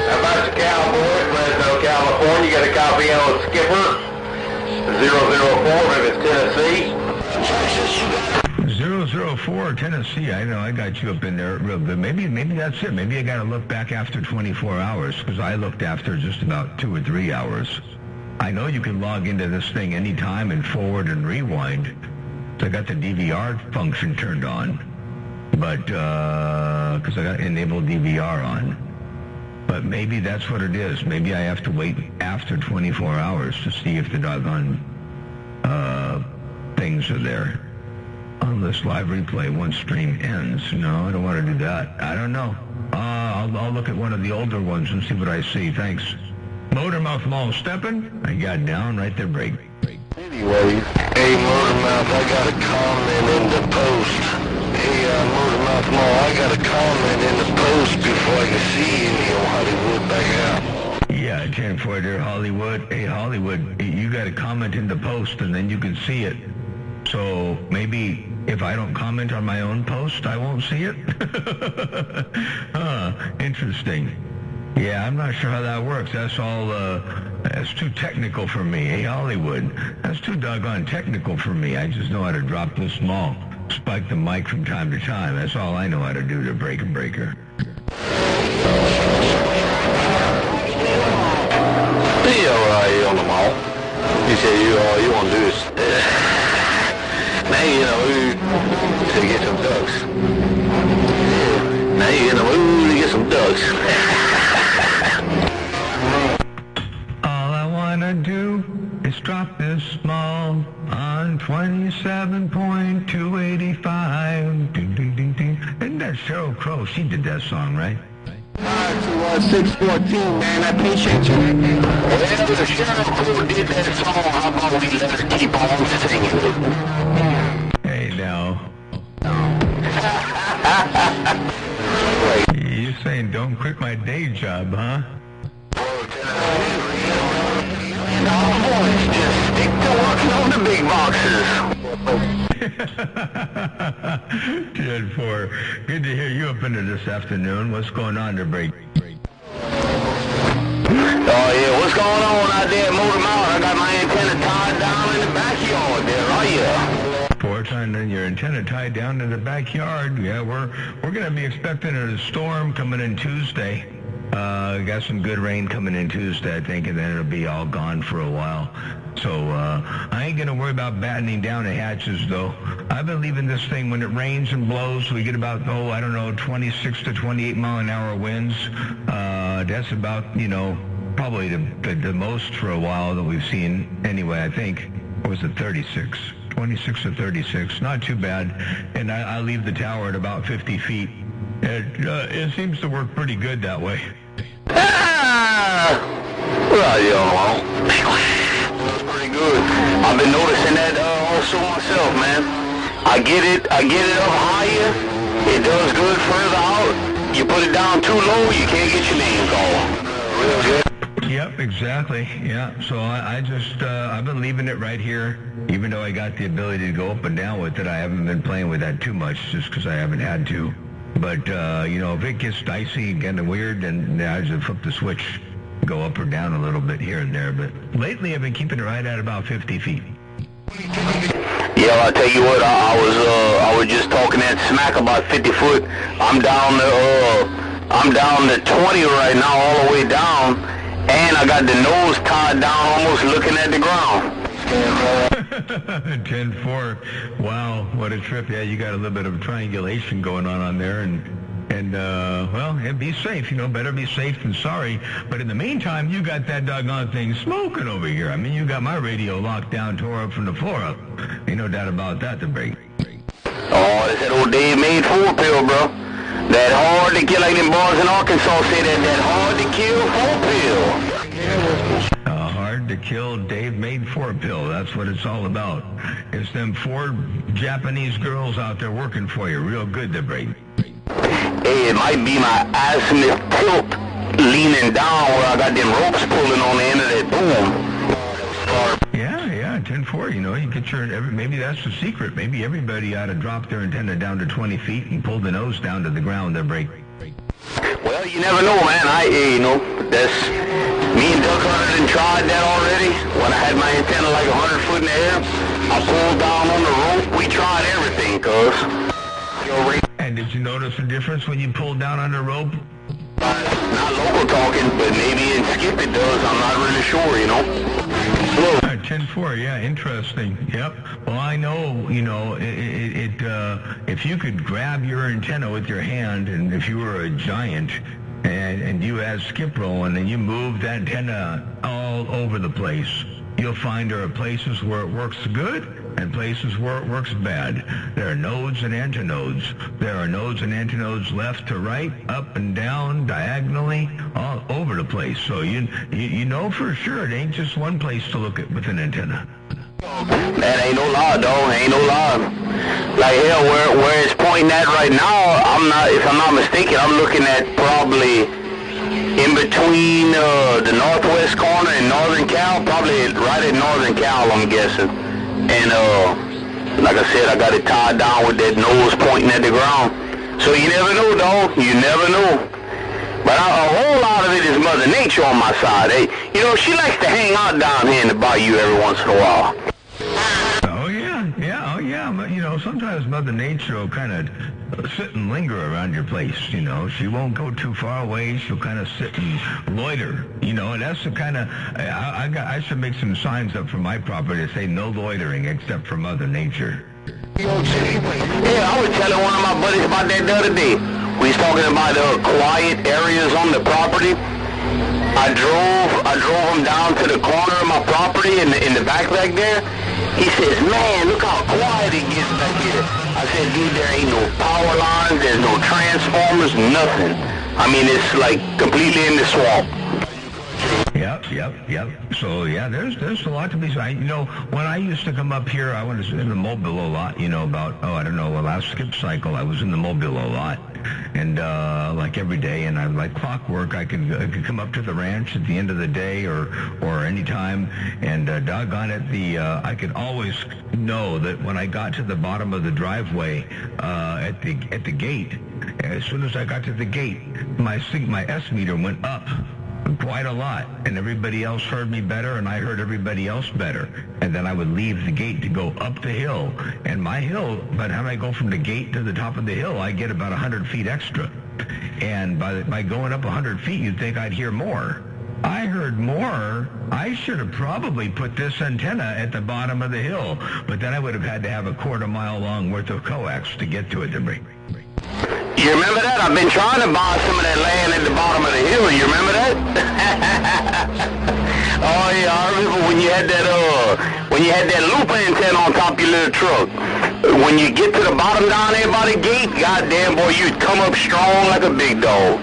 How about the Cowboy, Fresno, California? You got a copy on Skipper 004 if it's Tennessee. 004 Tennessee. I know I got you up in there real good. Maybe that's it. Maybe I got to look back after 24 hours because I looked after just about 2 or 3 hours. I know you can log into this thing anytime and forward and rewind. So I got the DVR function turned on, but because I got enabled DVR on. But maybe that's what it is. Maybe I have to wait after 24 hours to see if the doggone things are there on this live replay once stream ends. No, I don't want to do that. I don't know. I'll look at one of the older ones and see what I see. Thanks. Motormouth Mall stepping. I got down right there, break. Anyways, hey, Motormouth, I got a comment in the post. Hey, Motormouth Mall, I got a comment in the post before I can see any old Hollywood back out. Yeah, 10-4 there, Hollywood. Hey, Hollywood, you got a comment in the post, and then you can see it. So maybe if I don't comment on my own post, I won't see it? Interesting. Yeah, I'm not sure how that works. That's all, that's too technical for me. Hey, Hollywood, that's too doggone technical for me. I just know how to drop this small, spike the mic from time to time. That's all I know how to do to break a breaker. Be alright on the mall. You say you want to do is, now you know, to get some ducks. Yeah, now you in the mood to get some ducks. All I wanna do is drop this small on 27.285. Ding, ding, ding, ding. Isn't that Sheryl Crow? She did that song, right? 614, man, I appreciate you. Well, if Sheryl Crow did that song, how about we let her keep on singing it? Hey, now. You're saying don't quit my day job, huh? No, boys, just stick to working on the big boxes. 10-4. Good to hear you up into this afternoon. What's going on to break? Oh, yeah, what's going on out there at Motormouth? I got my antenna tied down in the backyard there, are you? Time and your antenna tied down in the backyard. Yeah, we're going to be expecting a storm coming in Tuesday. Got some good rain coming in Tuesday, I think, and then it'll be all gone for a while. So I ain't going to worry about battening down the hatches, though. I've been leaving this thing when it rains and blows. We get about, 26 to 28 mile an hour winds. That's about, probably the most for a while that we've seen. Anyway, I think. Or was it 36? 26 to 36, not too bad. And I leave the tower at about 50 feet. It seems to work pretty good that way. Well, that's pretty good. I've been noticing that also myself, man. I get it up higher. It does good further out. You put it down too low, you can't get your name called. Real good. Yep, exactly. Yeah, so I've been leaving it right here. Even though I got the ability to go up and down with it, I haven't been playing with that too much just because I haven't had to. But, if it gets dicey and getting weird, then I just flip the switch, go up or down a little bit here and there. But lately I've been keeping it right at about 50 feet. Yeah, I'll tell you what, I was just talking that smack about 50 foot. I'm down to 20 right now, all the way down. And I got the nose tied down, almost looking at the ground. 10-4. Wow, what a trip. Yeah, you got a little bit of triangulation going on there. And be safe. Better be safe than sorry. But in the meantime, you got that doggone thing smoking over here. I mean, you got my radio locked down, tore up from the floor up. Ain't no doubt about that, the break. Oh, that's that old Dave made 4 pill, bro. That hard to kill, like them boys in Arkansas say that hard to kill 4 pill. Hard to kill Dave made 4 pill. That's what it's all about. It's them 4 Japanese girls out there working for you. Real good, the break. Hey, it might be my azimuth tilt leaning down where I got them ropes pulling on the end of that boom. Yeah, 10-4, you get maybe that's the secret. Maybe everybody ought to drop their antenna down to 20 feet and pull the nose down to the ground, their break. Well, you never know, man. That's, me and Duck Hunter done tried that already. When I had my antenna like 100 foot in the air, I pulled down on the rope. We tried everything, cuz. And did you notice a difference when you pulled down on the rope? Not local talking, but maybe in Skip it does. I'm not really sure, 10-4, yeah, interesting. Yep. Well, I know, if you could grab your antenna with your hand, and if you were a giant, and you add skip rolling and you move the antenna all over the place, you'll find there are places where it works good and places where it works bad. There are nodes and antinodes. There are nodes and antinodes left to right, up and down, diagonally, all over the place. So you know for sure it ain't just one place to look at with an antenna. That ain't no lie, dog. Ain't no lie. Like hell, where it's pointing at right now, if I'm not mistaken, I'm looking at probably in between the northwest corner and northern Cal, probably right at northern Cal, I'm guessing. And like I said, I got it tied down with that nose pointing at the ground. So you never know, dog. You never know. But a whole lot of it is Mother Nature on my side. Hey, you know, she likes to hang out down here in the bayou every once in a while. But, you know, sometimes Mother Nature will kind of sit and linger around your place, you know. She won't go too far away. She'll kind of sit and loiter, you know, and that's the kind of, I should make some signs up for my property to say no loitering except for Mother Nature. Yeah, I was telling one of my buddies about that the other day. We was talking about quiet areas on the property. I drove him down to the corner of my property in the back there. He says, man, look how quiet it gets back here. I said, dude, there ain't no power lines, there's no transformers, nothing. I mean, it's like completely in the swamp. Yep. So, yeah, there's a lot to be said. You know, when I used to come up here, I was in the Mobile a lot, you know, last skip cycle, I was in the Mobile a lot. And, like every day, and I like clockwork, I could come up to the ranch at the end of the day or any time, and doggone it, I could always know that when I got to the bottom of the driveway, at the gate, as soon as I got to the gate, my S meter went up quite a lot, and everybody else heard me better, and I heard everybody else better. And then I would leave the gate to go up the hill, and my hill, by the time I go from the gate to the top of the hill, I get about 100 feet extra. And by going up 100 feet, you'd think I'd hear more. I heard more. I should have probably put this antenna at the bottom of the hill, but then I would have had to have a quarter-mile long worth of coax to get to it to bring. You remember that? I've been trying to buy some of that land at the bottom of the hill. You remember that? Oh yeah, I remember when you had that loop antenna on top of your little truck. When you get to the bottom down there by the gate, goddamn boy, you'd come up strong like a big dog.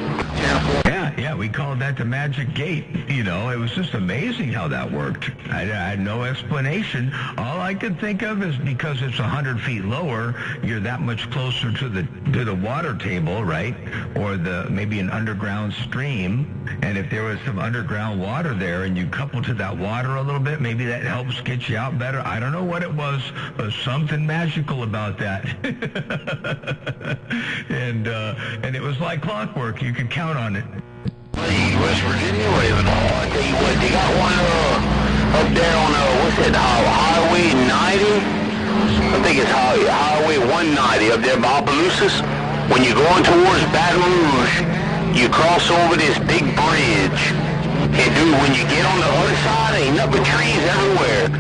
Yeah, we called that the magic gate. You know, it was just amazing how that worked. I had no explanation. All I could think of is because it's 100 feet lower, you're that much closer to the water table, right? Or maybe an underground stream. And if there was some underground water there and you couple to that water a little bit, maybe that helps get you out better. I don't know what it was, but something magical about that. And it was like clockwork. You could count on it. West Virginia, Ravenhall. I tell you what, they got one up there on what's that? Highway 90. I think it's Highway 190 up there by Opelousas. When you're going towards Baton Rouge, you cross over this big bridge. And dude, when you get on the other side, ain't nothing but trees everywhere.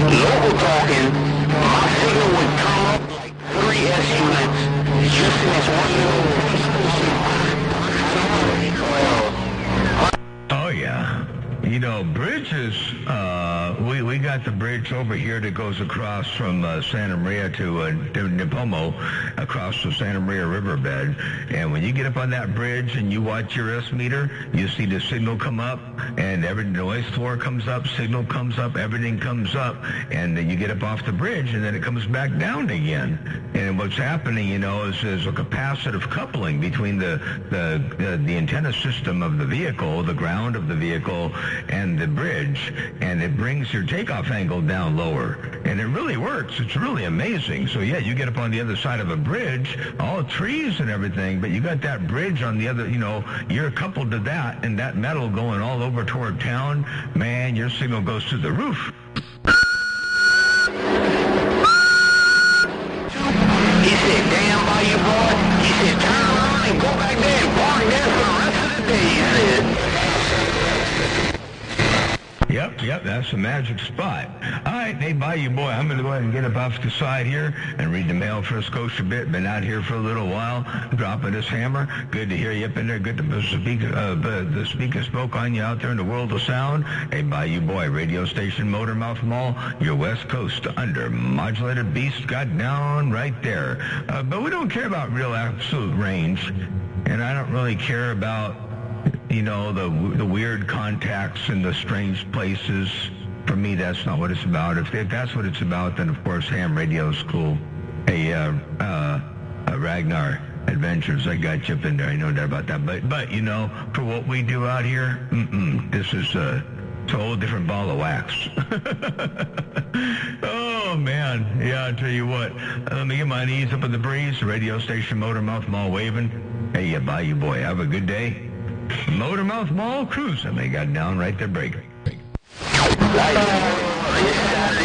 Local talking, my signal would come up like 3 S units just in this one little place. Oh, yeah. You know, bridges, we got the bridge over here that goes across from Santa Maria to Nipomo, across the Santa Maria riverbed. And when you get up on that bridge and you watch your S meter, you see the signal come up, and every noise floor comes up, signal comes up, everything comes up, and then you get up off the bridge, and then it comes back down again. And what's happening, you know, is there's a capacitive coupling between the antenna system of the vehicle, the ground of the vehicle, and the bridge, and it brings your takeoff angle down lower. And it really works. It's really amazing. So yeah, you get up on the other side of a bridge, all trees and everything, but you got that bridge on the other, you know, you're coupled to that, and that metal going all over toward town, man, your signal goes to the roof. He said, damn Bayou boy. He said, turn around and go back there and park there for the rest of the day, he said. Yep, that's the magic spot. All right, hey, bye, you boy. I'm going to go ahead and get up off the side here and read the mail for a Scotia bit. Been out here for a little while, dropping this hammer. Good to hear you up in there. Good to the speaker spoke on you out there in the world of sound. Hey, bye, you boy. Radio station Motormouth Mall, your West Coast under modulated beast got down right there. But we don't care about real absolute range, and I don't really care about, you know, the weird contacts and the strange places. For me, that's not what it's about. If that's what it's about, then of course ham radio's cool. Hey, Ragnar Adventures, I got you up in there. I know that about that. But you know, for what we do out here, this is it's a whole different ball of wax. Oh man, yeah, I'll tell you what. Let me get my knees up in the breeze. Radio station Motormouth Mall waving. Hey, bye, you boy. Have a good day. Motormouth Mall cruising. They got down right there breaking. Saturday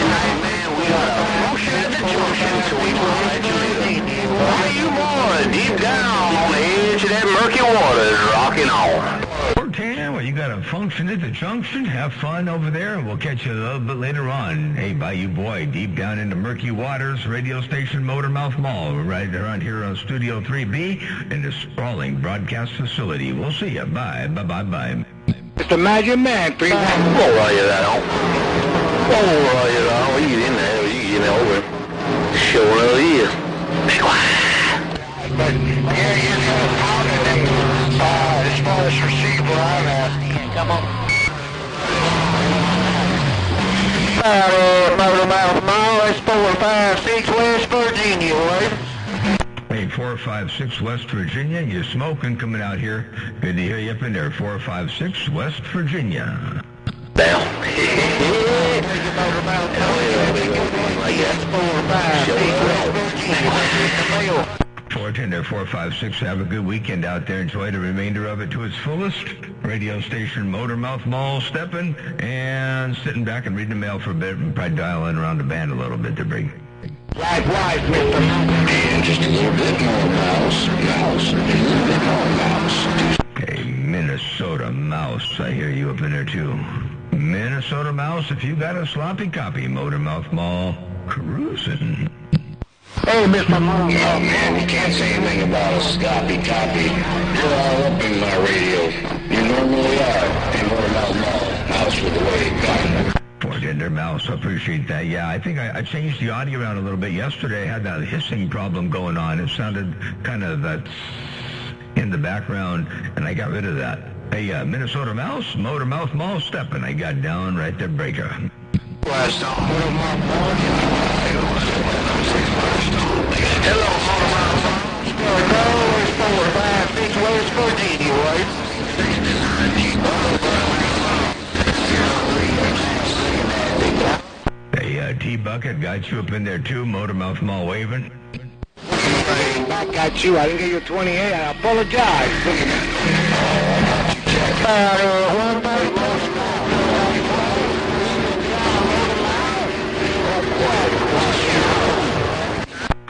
night, man, we got a function at the junction, so we will let you in. How you boys deep down on the edge of that murky waters rocking on? Well, you got a function at the junction. Have fun over there, and we'll catch you a little bit later on. Hey, bye, you boy. Deep down into murky waters, radio station Motormouth Mall. We're right around here on Studio 3B in the sprawling broadcast facility. We'll see you. Bye. Mr. Magic Man, please. Whoa, are you that on? Whoa, are you that on? You get in there. You get in over. Sure is. Be quiet. But, yeah, as far as receiver, I'm at. Come on. Motormouth Mall, that's 456 West Virginia, right? Hey, 456 West Virginia, you smoking coming out here. Good to hear you up in there. 456 West Virginia. Down. Tender 456. Have a good weekend out there. Enjoy the remainder of it to its fullest. Radio station Motormouth Mall stepping and sitting back and reading the mail for a bit and probably dialing around the band a little bit to bring. Likewise, Mr. And just a little bit more mouse, a little bit more mouse. Hey, Minnesota Mouse, I hear you up in there too. Minnesota Mouse, if you got a sloppy copy, Motormouth Mall cruising. Hey, Mr. Moon. Oh, man, you can't say anything about a sloppy copy. You're all up in my radio. You normally are. And Motormouth Mall, mouse with the wave, got it. Tender Mouse, I appreciate that. Yeah, I think I changed the audio around a little bit. Yesterday I had that hissing problem going on. It sounded kind of in the background, and I got rid of that. Hey, Minnesota Mouse, Motormouth Mall stepping. I got down right there, breaker. Hello, Motormouth Mall. It's 456 West Virginia, right? Hey, T-Bucket, got you up in there too, Motormouth Mall waving. I got you. I didn't get you 28. I apologize.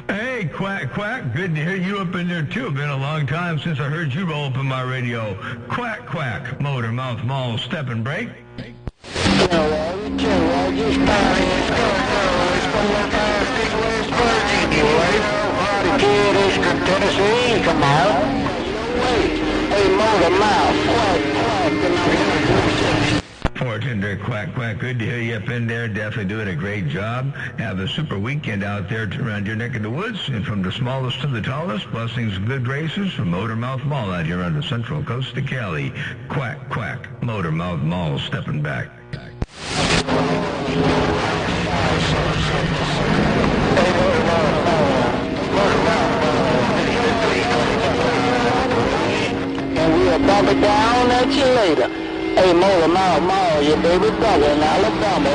Hey, Quack, Quack, good to hear you up in there too. Been a long time since I heard you roll up in my radio. Quack, Quack, Motormouth Mall step and break. Tennessee, come on. Hey, Motormouth, Tender Quack, Quack, good to hear you up in there. Definitely doing a great job. Have a super weekend out there around your neck of the woods. And from the smallest to the tallest, blessings and good graces from Motormouth Mall out here on the central coast of Cali. Quack, Quack, Motormouth Mall stepping back. And we'll bump it down at you later. Hey, Motormouth Mall, your baby brother in Alabama.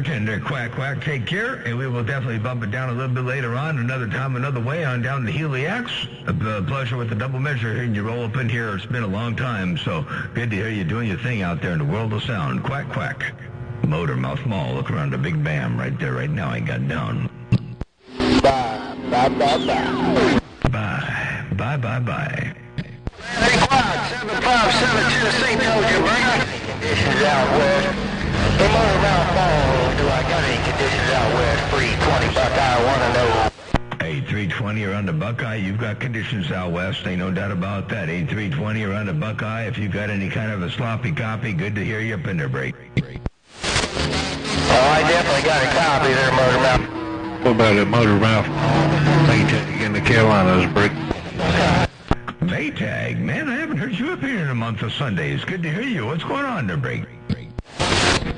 Tender Quack, Quack, take care, and we will definitely bump it down a little bit later on, another time, another way, on down to Helix. A pleasure with the double measure hearing you roll up in here. It's been a long time, so good to hear you doing your thing out there in the world of sound. Quack, Quack. Motormouth Mall, look around the big bam right there, right now. I got down. Bye. Bye. Bye. Hey, quiet. 577 Tennessee told you, brother. Conditions out west. The Motor Mouth Mall, do I got any conditions out west? 320 Buckeye, want to know. Hey, 320 around the Buckeye, you've got conditions out west, ain't no doubt about that. 8320 around the Buckeye, if you've got any kind of a sloppy copy, good to hear you up in there, break. Oh, I definitely got a copy there, Motor Mouth. What about it, Motor Mouth? Maytag in the Carolinas, break. Maytag, man, I haven't heard you up here in a month of Sundays. Good to hear you. What's going on there, break?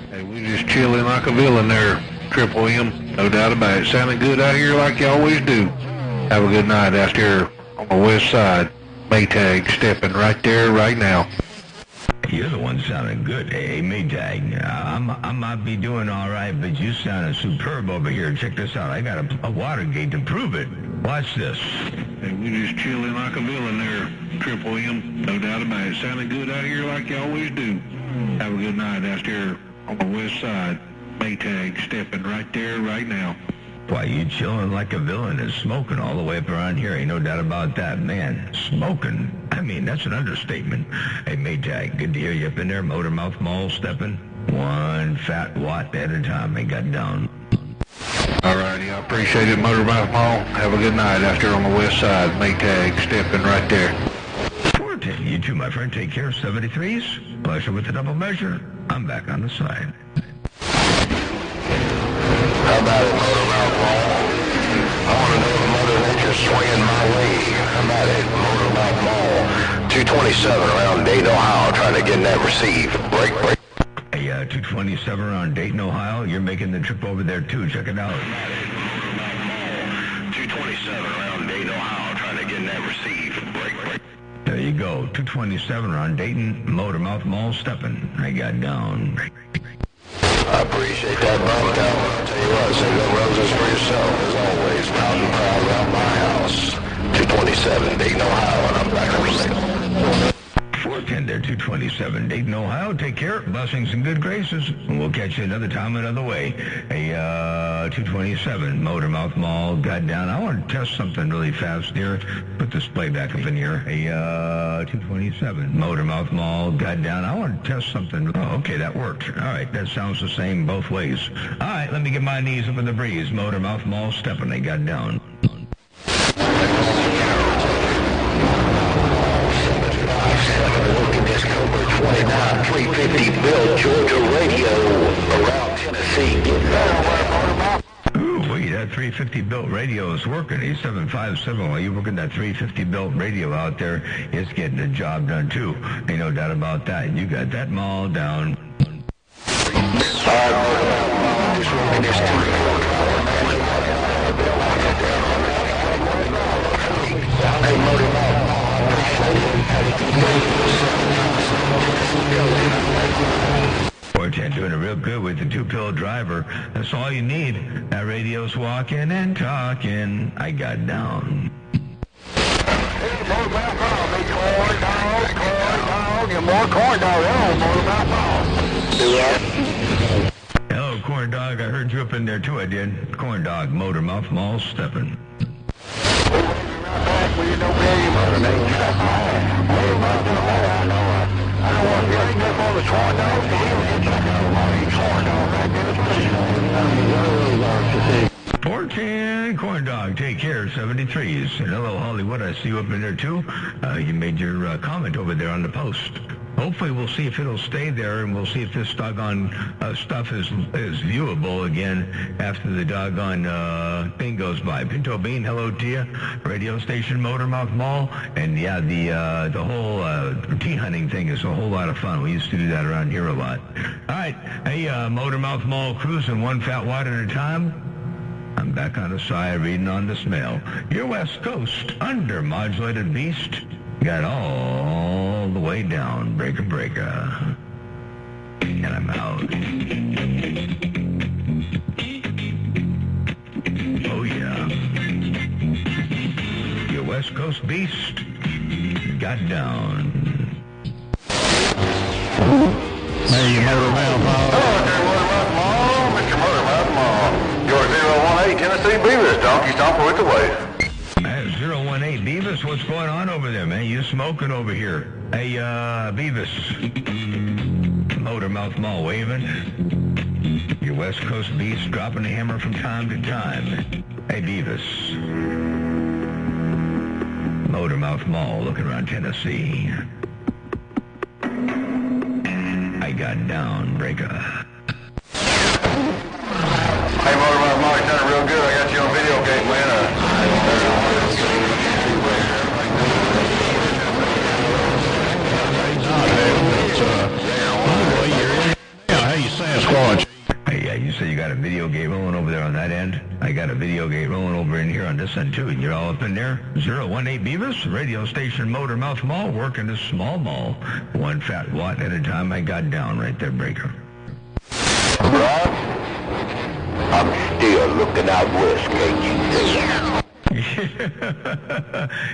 Hey, we just chilling like a villain there, Triple M. No doubt about it. Sounding good out here like you always do. Have a good night out there on the west side. Maytag stepping right there, right now. You're the one sounding good. Hey, Maytag, I might be doing all right, but you sounding superb over here. Check this out. I got a Watergate to prove it. Watch this. Hey, we just chilling like a villain there, Triple M. No doubt about it. Sounding good out here like you always do. Have a good night out there on the west side. Maytag stepping right there, right now. Why, you chilling like a villain and smoking all the way up around here. Ain't no doubt about that, man. Smoking. I mean, that's an understatement. Hey, Maytag, good to hear you up in there. Motor Mouth Mall stepping. One fat watt at a time. Ain't got down. All righty, I appreciate it, Motor Mouth Mall. Have a good night out there on the west side. Maytag stepping right there. 410, you too, my friend. Take care. 73s. Pleasure with the double measure. I'm back on the side. How about it, Motor Mouth Mall? I want to know if Mother Nature's swinging my way. How about it, Motor Mouth Mall? 227 around Dayton, Ohio, trying to get that receive. Break. Hey, 227 around Dayton, Ohio. You're making the trip over there, too. Check it out. 227 around Dayton, Ohio, trying to get that receive. Break. There you go. 227 around Dayton, Motor Mouth Mall stepping. I got down. I appreciate that, Bob. I'll tell you what, save them roses for yourself, as always. Proud and proud around my house. 227, Dayton, Ohio, and I'm back on the signal. 410 there, 227, Dayton, Ohio. Take care. Blessings and good graces. And we'll catch you another time, another way. Hey, 227, Motor Mouth Mall, got down. I want to test something really fast here. Put this play back up in here. Hey, 227, Motor Mouth Mall, got down. I want to test something. Oh, okay, that worked. All right, that sounds the same both ways. All right, let me get my knees up in the breeze. Motor Mouth Mall stepping. They got down. Looking this Cobra 29 350 built Georgia radio around Tennessee. Ooh, wait, that 350 built radio is working. 8757, while you're working that 350 built radio out there, it's getting the job done too. Ain't no doubt about that. You got that mall down. Hey, Motor 410 doing it real good with the two-pill driver. That's all you need. That radio's walking and talking. I got down. Hey, Motor Mouth Mall, big corn dog, and more corn dog. Oh, Motor Mouth Mall. Do that. Hello, corn dog. I heard you up in there too. I did. Corn dog, Motor Mouth Mall stepping. Back with you, no baby, Mother Nature. Motor Mouth Mall. I don't want to bring up all the corn dogs. Corn dog right there. 410 corn dog, take care, 73s. And hello, Hollywood, I see you up in there too. You made your comment over there on the post. Hopefully we'll see if it'll stay there, and we'll see if this doggone stuff is viewable again after the doggone thing goes by. Pinto Bean, hello to you. Radio station, Motor Mouth Mall. And yeah, the whole tea hunting thing is a whole lot of fun. We used to do that around here a lot. All right, hey, Motor Mouth Mall cruising one fat watt at a time. I'm back on the side reading on this mail. Your West Coast under modulated beast got all the way down. Breaker. And I'm out. Oh yeah. Your West Coast beast got down. Hey, Motor Mouth Mall. Hello, Mr. Motor Mouth Mall. Your 018 Tennessee Beavis, donkey stomper with the wave. 018 Beavis. Beavis, what's going on over there, man? You smoking over here? Hey, Beavis. Motormouth Mall waving. Your West Coast beast dropping the hammer from time to time. Hey, Beavis. Motormouth Mall looking around Tennessee. I got down, breaker. Hey, Motormouth Mall, you done it real good. I got you on video game, man. Hey, Sasquatch. Hey, you say you got a video gate rolling over there on that end? I got a video gate rolling over in here on this end, too. And you're all up in there? 018 Beavis, radio station Motormouth Mall, working this small mall. One fat watt at a time. I got down right there, breaker. Rob, I'm still looking out west, can't you see?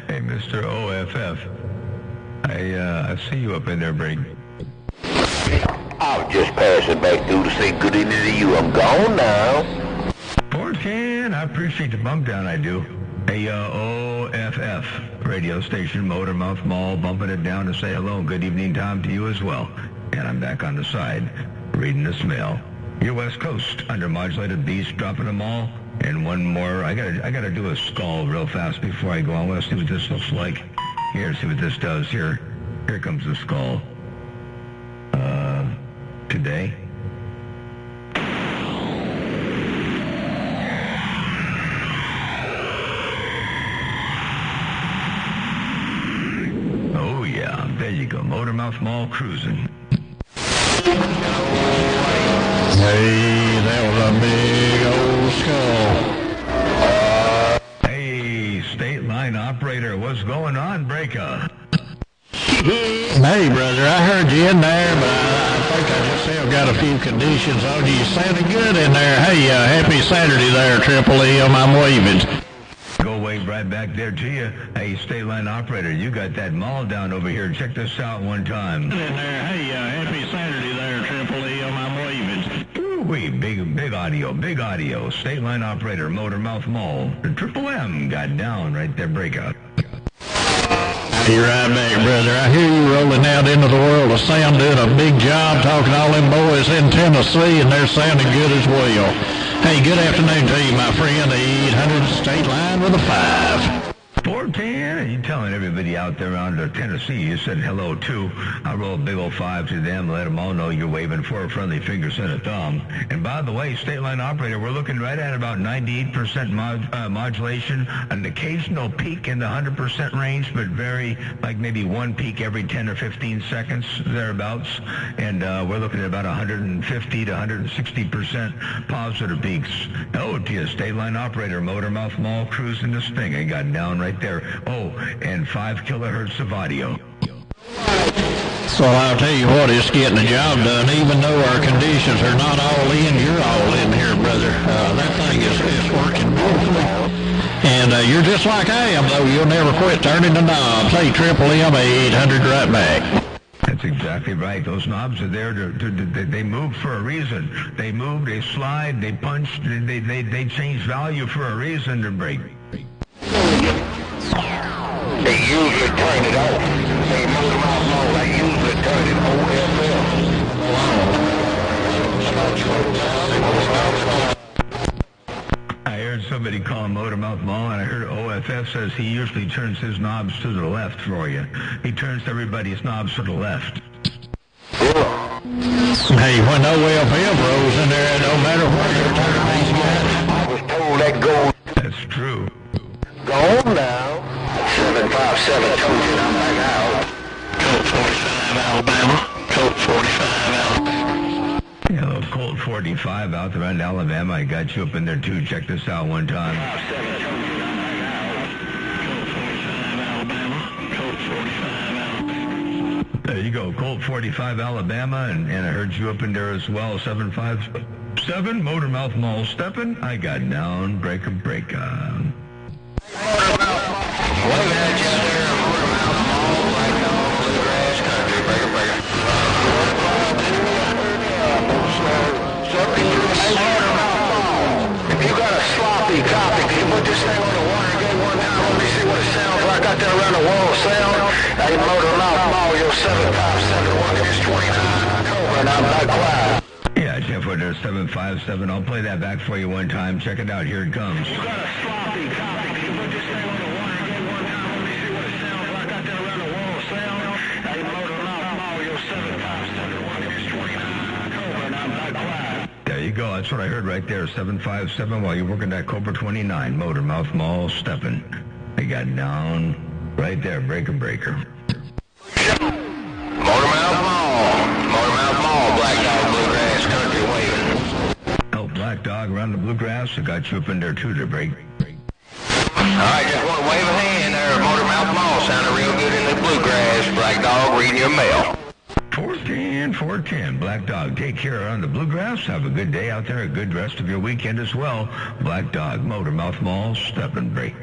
Hey, Mr. OFF. I see you up in there, Brig. I was just passing back through to say good evening to you. I'm gone now. Fort Can, I appreciate the bump down, I do. Hey, OFF, radio station Motormouth Mall, bumping it down to say hello and good evening time to you as well. And I'm back on the side, reading this mail. Your West Coast, undermodulated beast, dropping them all. And one more, I gotta do a skull real fast before I go. I want to see what this looks like. Here, see what this does. Here comes the skull. Today. Oh yeah, there you go. Motormouth Mall cruising. Hey, that was a big old skull. Hey, state line operator, what's going on, breaker? Hey, brother, I heard you in there, but I think I just still got a few conditions on you. You sounded good in there. Hey, happy Saturday there, Triple M. I'm waving. Go wave right back there to you. Hey, state line operator, you got that mall down over here. Check this out one time. In there. Hey, happy Saturday there, Triple M. I'm waving. Ooh-wee, big audio. State line operator, Motormouth Mall. The Triple M got down right there, breakout. You're right back, brother. I hear you rolling out into the world of sound, doing a big job talking to all them boys in Tennessee, and they're sounding good as well. Hey, good afternoon to you, my friend. 800 state line with a 5. 410, you telling everybody out there around Tennessee, you said hello too. I rolled a big old 5 to them, let them all know you're waving 4 friendly fingers and a thumb. And by the way, state line operator, we're looking right at about 98% modulation, an occasional peak in the 100% range, but very, like maybe one peak every 10 or 15 seconds, thereabouts. And we're looking at about 150 to 160% positive peaks. Oh, to you, state line operator, Motormouth Mall cruising this thing. I got down right there. Oh, and 5 kilohertz of audio. So I'll tell you what, it's getting the job done. Even though our conditions are not all in, you're all in here, brother. That thing is working beautifully. And you're just like I am, though. You'll never quit turning the knobs. Hey, Triple M, 800 right back. That's exactly right. Those knobs are there they move for a reason. They move, they slide, they punch, they change value for a reason to break. They usually turn it off. They Motormouth Mall, they usually turn it I heard somebody call Motormouth Mall, and I heard OFF says he usually turns his knobs to the left for you. He turns everybody's knobs to the left. Hey, when OFF rolls in there, it don't matter where you're turning these guys. I was told that gold. That's true. Go on now. 757 told you I'm back out. Colt 45 Alabama. Colt 45 Alabama. Yeah, little Colt 45 out there in Alabama. I got you up in there too. Check this out one time. There you go, Colt 45 Alabama, and I heard you up in there as well. 757 Motormouth Mall stepping. I got down, break. If you got a sloppy copy, can you put this thing on the wire and get one down? Let me see what it sounds like out there Hey, Motor Mouth Mall, your 7571 is 29, Cobra, and I'm not quiet. Yeah, 10-footer 757. I'll play that back for you one time. Check it out. Here it comes. You got a sloppy copy. Can you put this thing on the wire again one time? Let me see what it sounds like out there around the world sound. Hey, Motor Mouth Mall, your 7571 is 29, Cobra, and I'm not quiet. There you go. That's what I heard right there. 757 while you're working that Cobra 29. Motor Mouth Mall stepping. They got down right there. Breaker. Motormouth Mall, Black Dog Bluegrass Country waving. Oh, Black Dog around the bluegrass. I got you up in there too to break. Alright, just want to wave a hand there. Motormouth Mall sounded real good in the bluegrass. Black Dog reading your mail. 410. Black Dog, take care on the bluegrass. Have a good day out there. A good rest of your weekend as well. Black Dog, Motormouth Mall, step and break.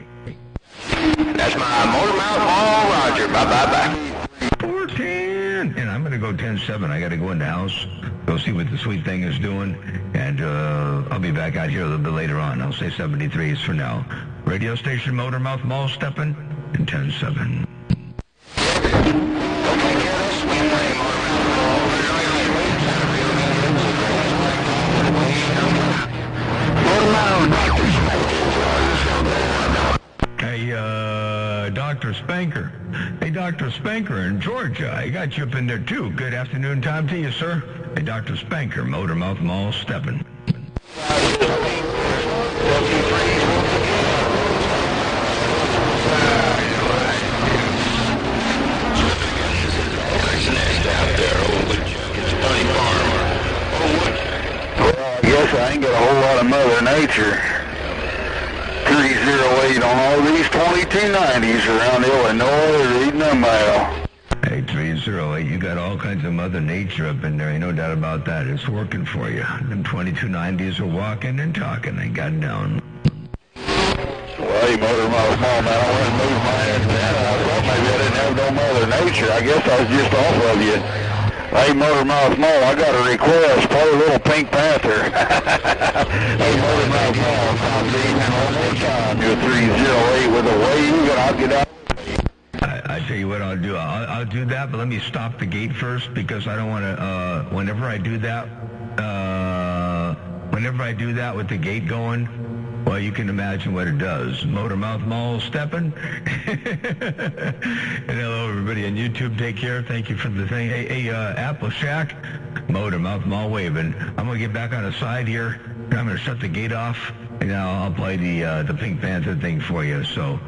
That's my Motormouth Mall, Roger. Bye. 410. And I'm going to go 10-7. I got to go in the house, go see what the sweet thing is doing. And I'll be back out here a little bit later on. I'll say 73s for now. Radio station Motormouth Mall stepping and 10-7. Hey, Dr. Spanker. Hey, Dr. Spanker in Georgia. I got you up in there, too. Good afternoon time to you, sir. Hey, Dr. Spanker, Motormouth Mall stepping. I guess I ain't got a whole lot of Mother Nature. 308 on all these 2290s around Illinois reading them out. Hey, 308, you got all kinds of Mother Nature up in there. Ain't no doubt about that. It's working for you. Them 2290s are walking and talking. They got down. Well, hey, Motormouth Mall, man, I went and moved my antenna. I thought maybe I didn't have no Mother Nature. I guess I was just off of you. Hey, Motormouth Mall, I got a request. Play a little Pink Panther. Hey, Motormouth Mall, I'm being one more time. You're 308 with a wave, and I'll get out. I tell you what I'll do. I'll do that, but let me stop the gate first because I don't want to, whenever I do that with the gate going, well, you can imagine what it does. Motormouth Mall stepping. And hello, everybody on YouTube. Take care. Thank you for the thing. Hey, Apple Shack, Motormouth Mall waving. I'm going to get back on the side here. I'm going to shut the gate off, and I'll play the Pink Panther thing for you. So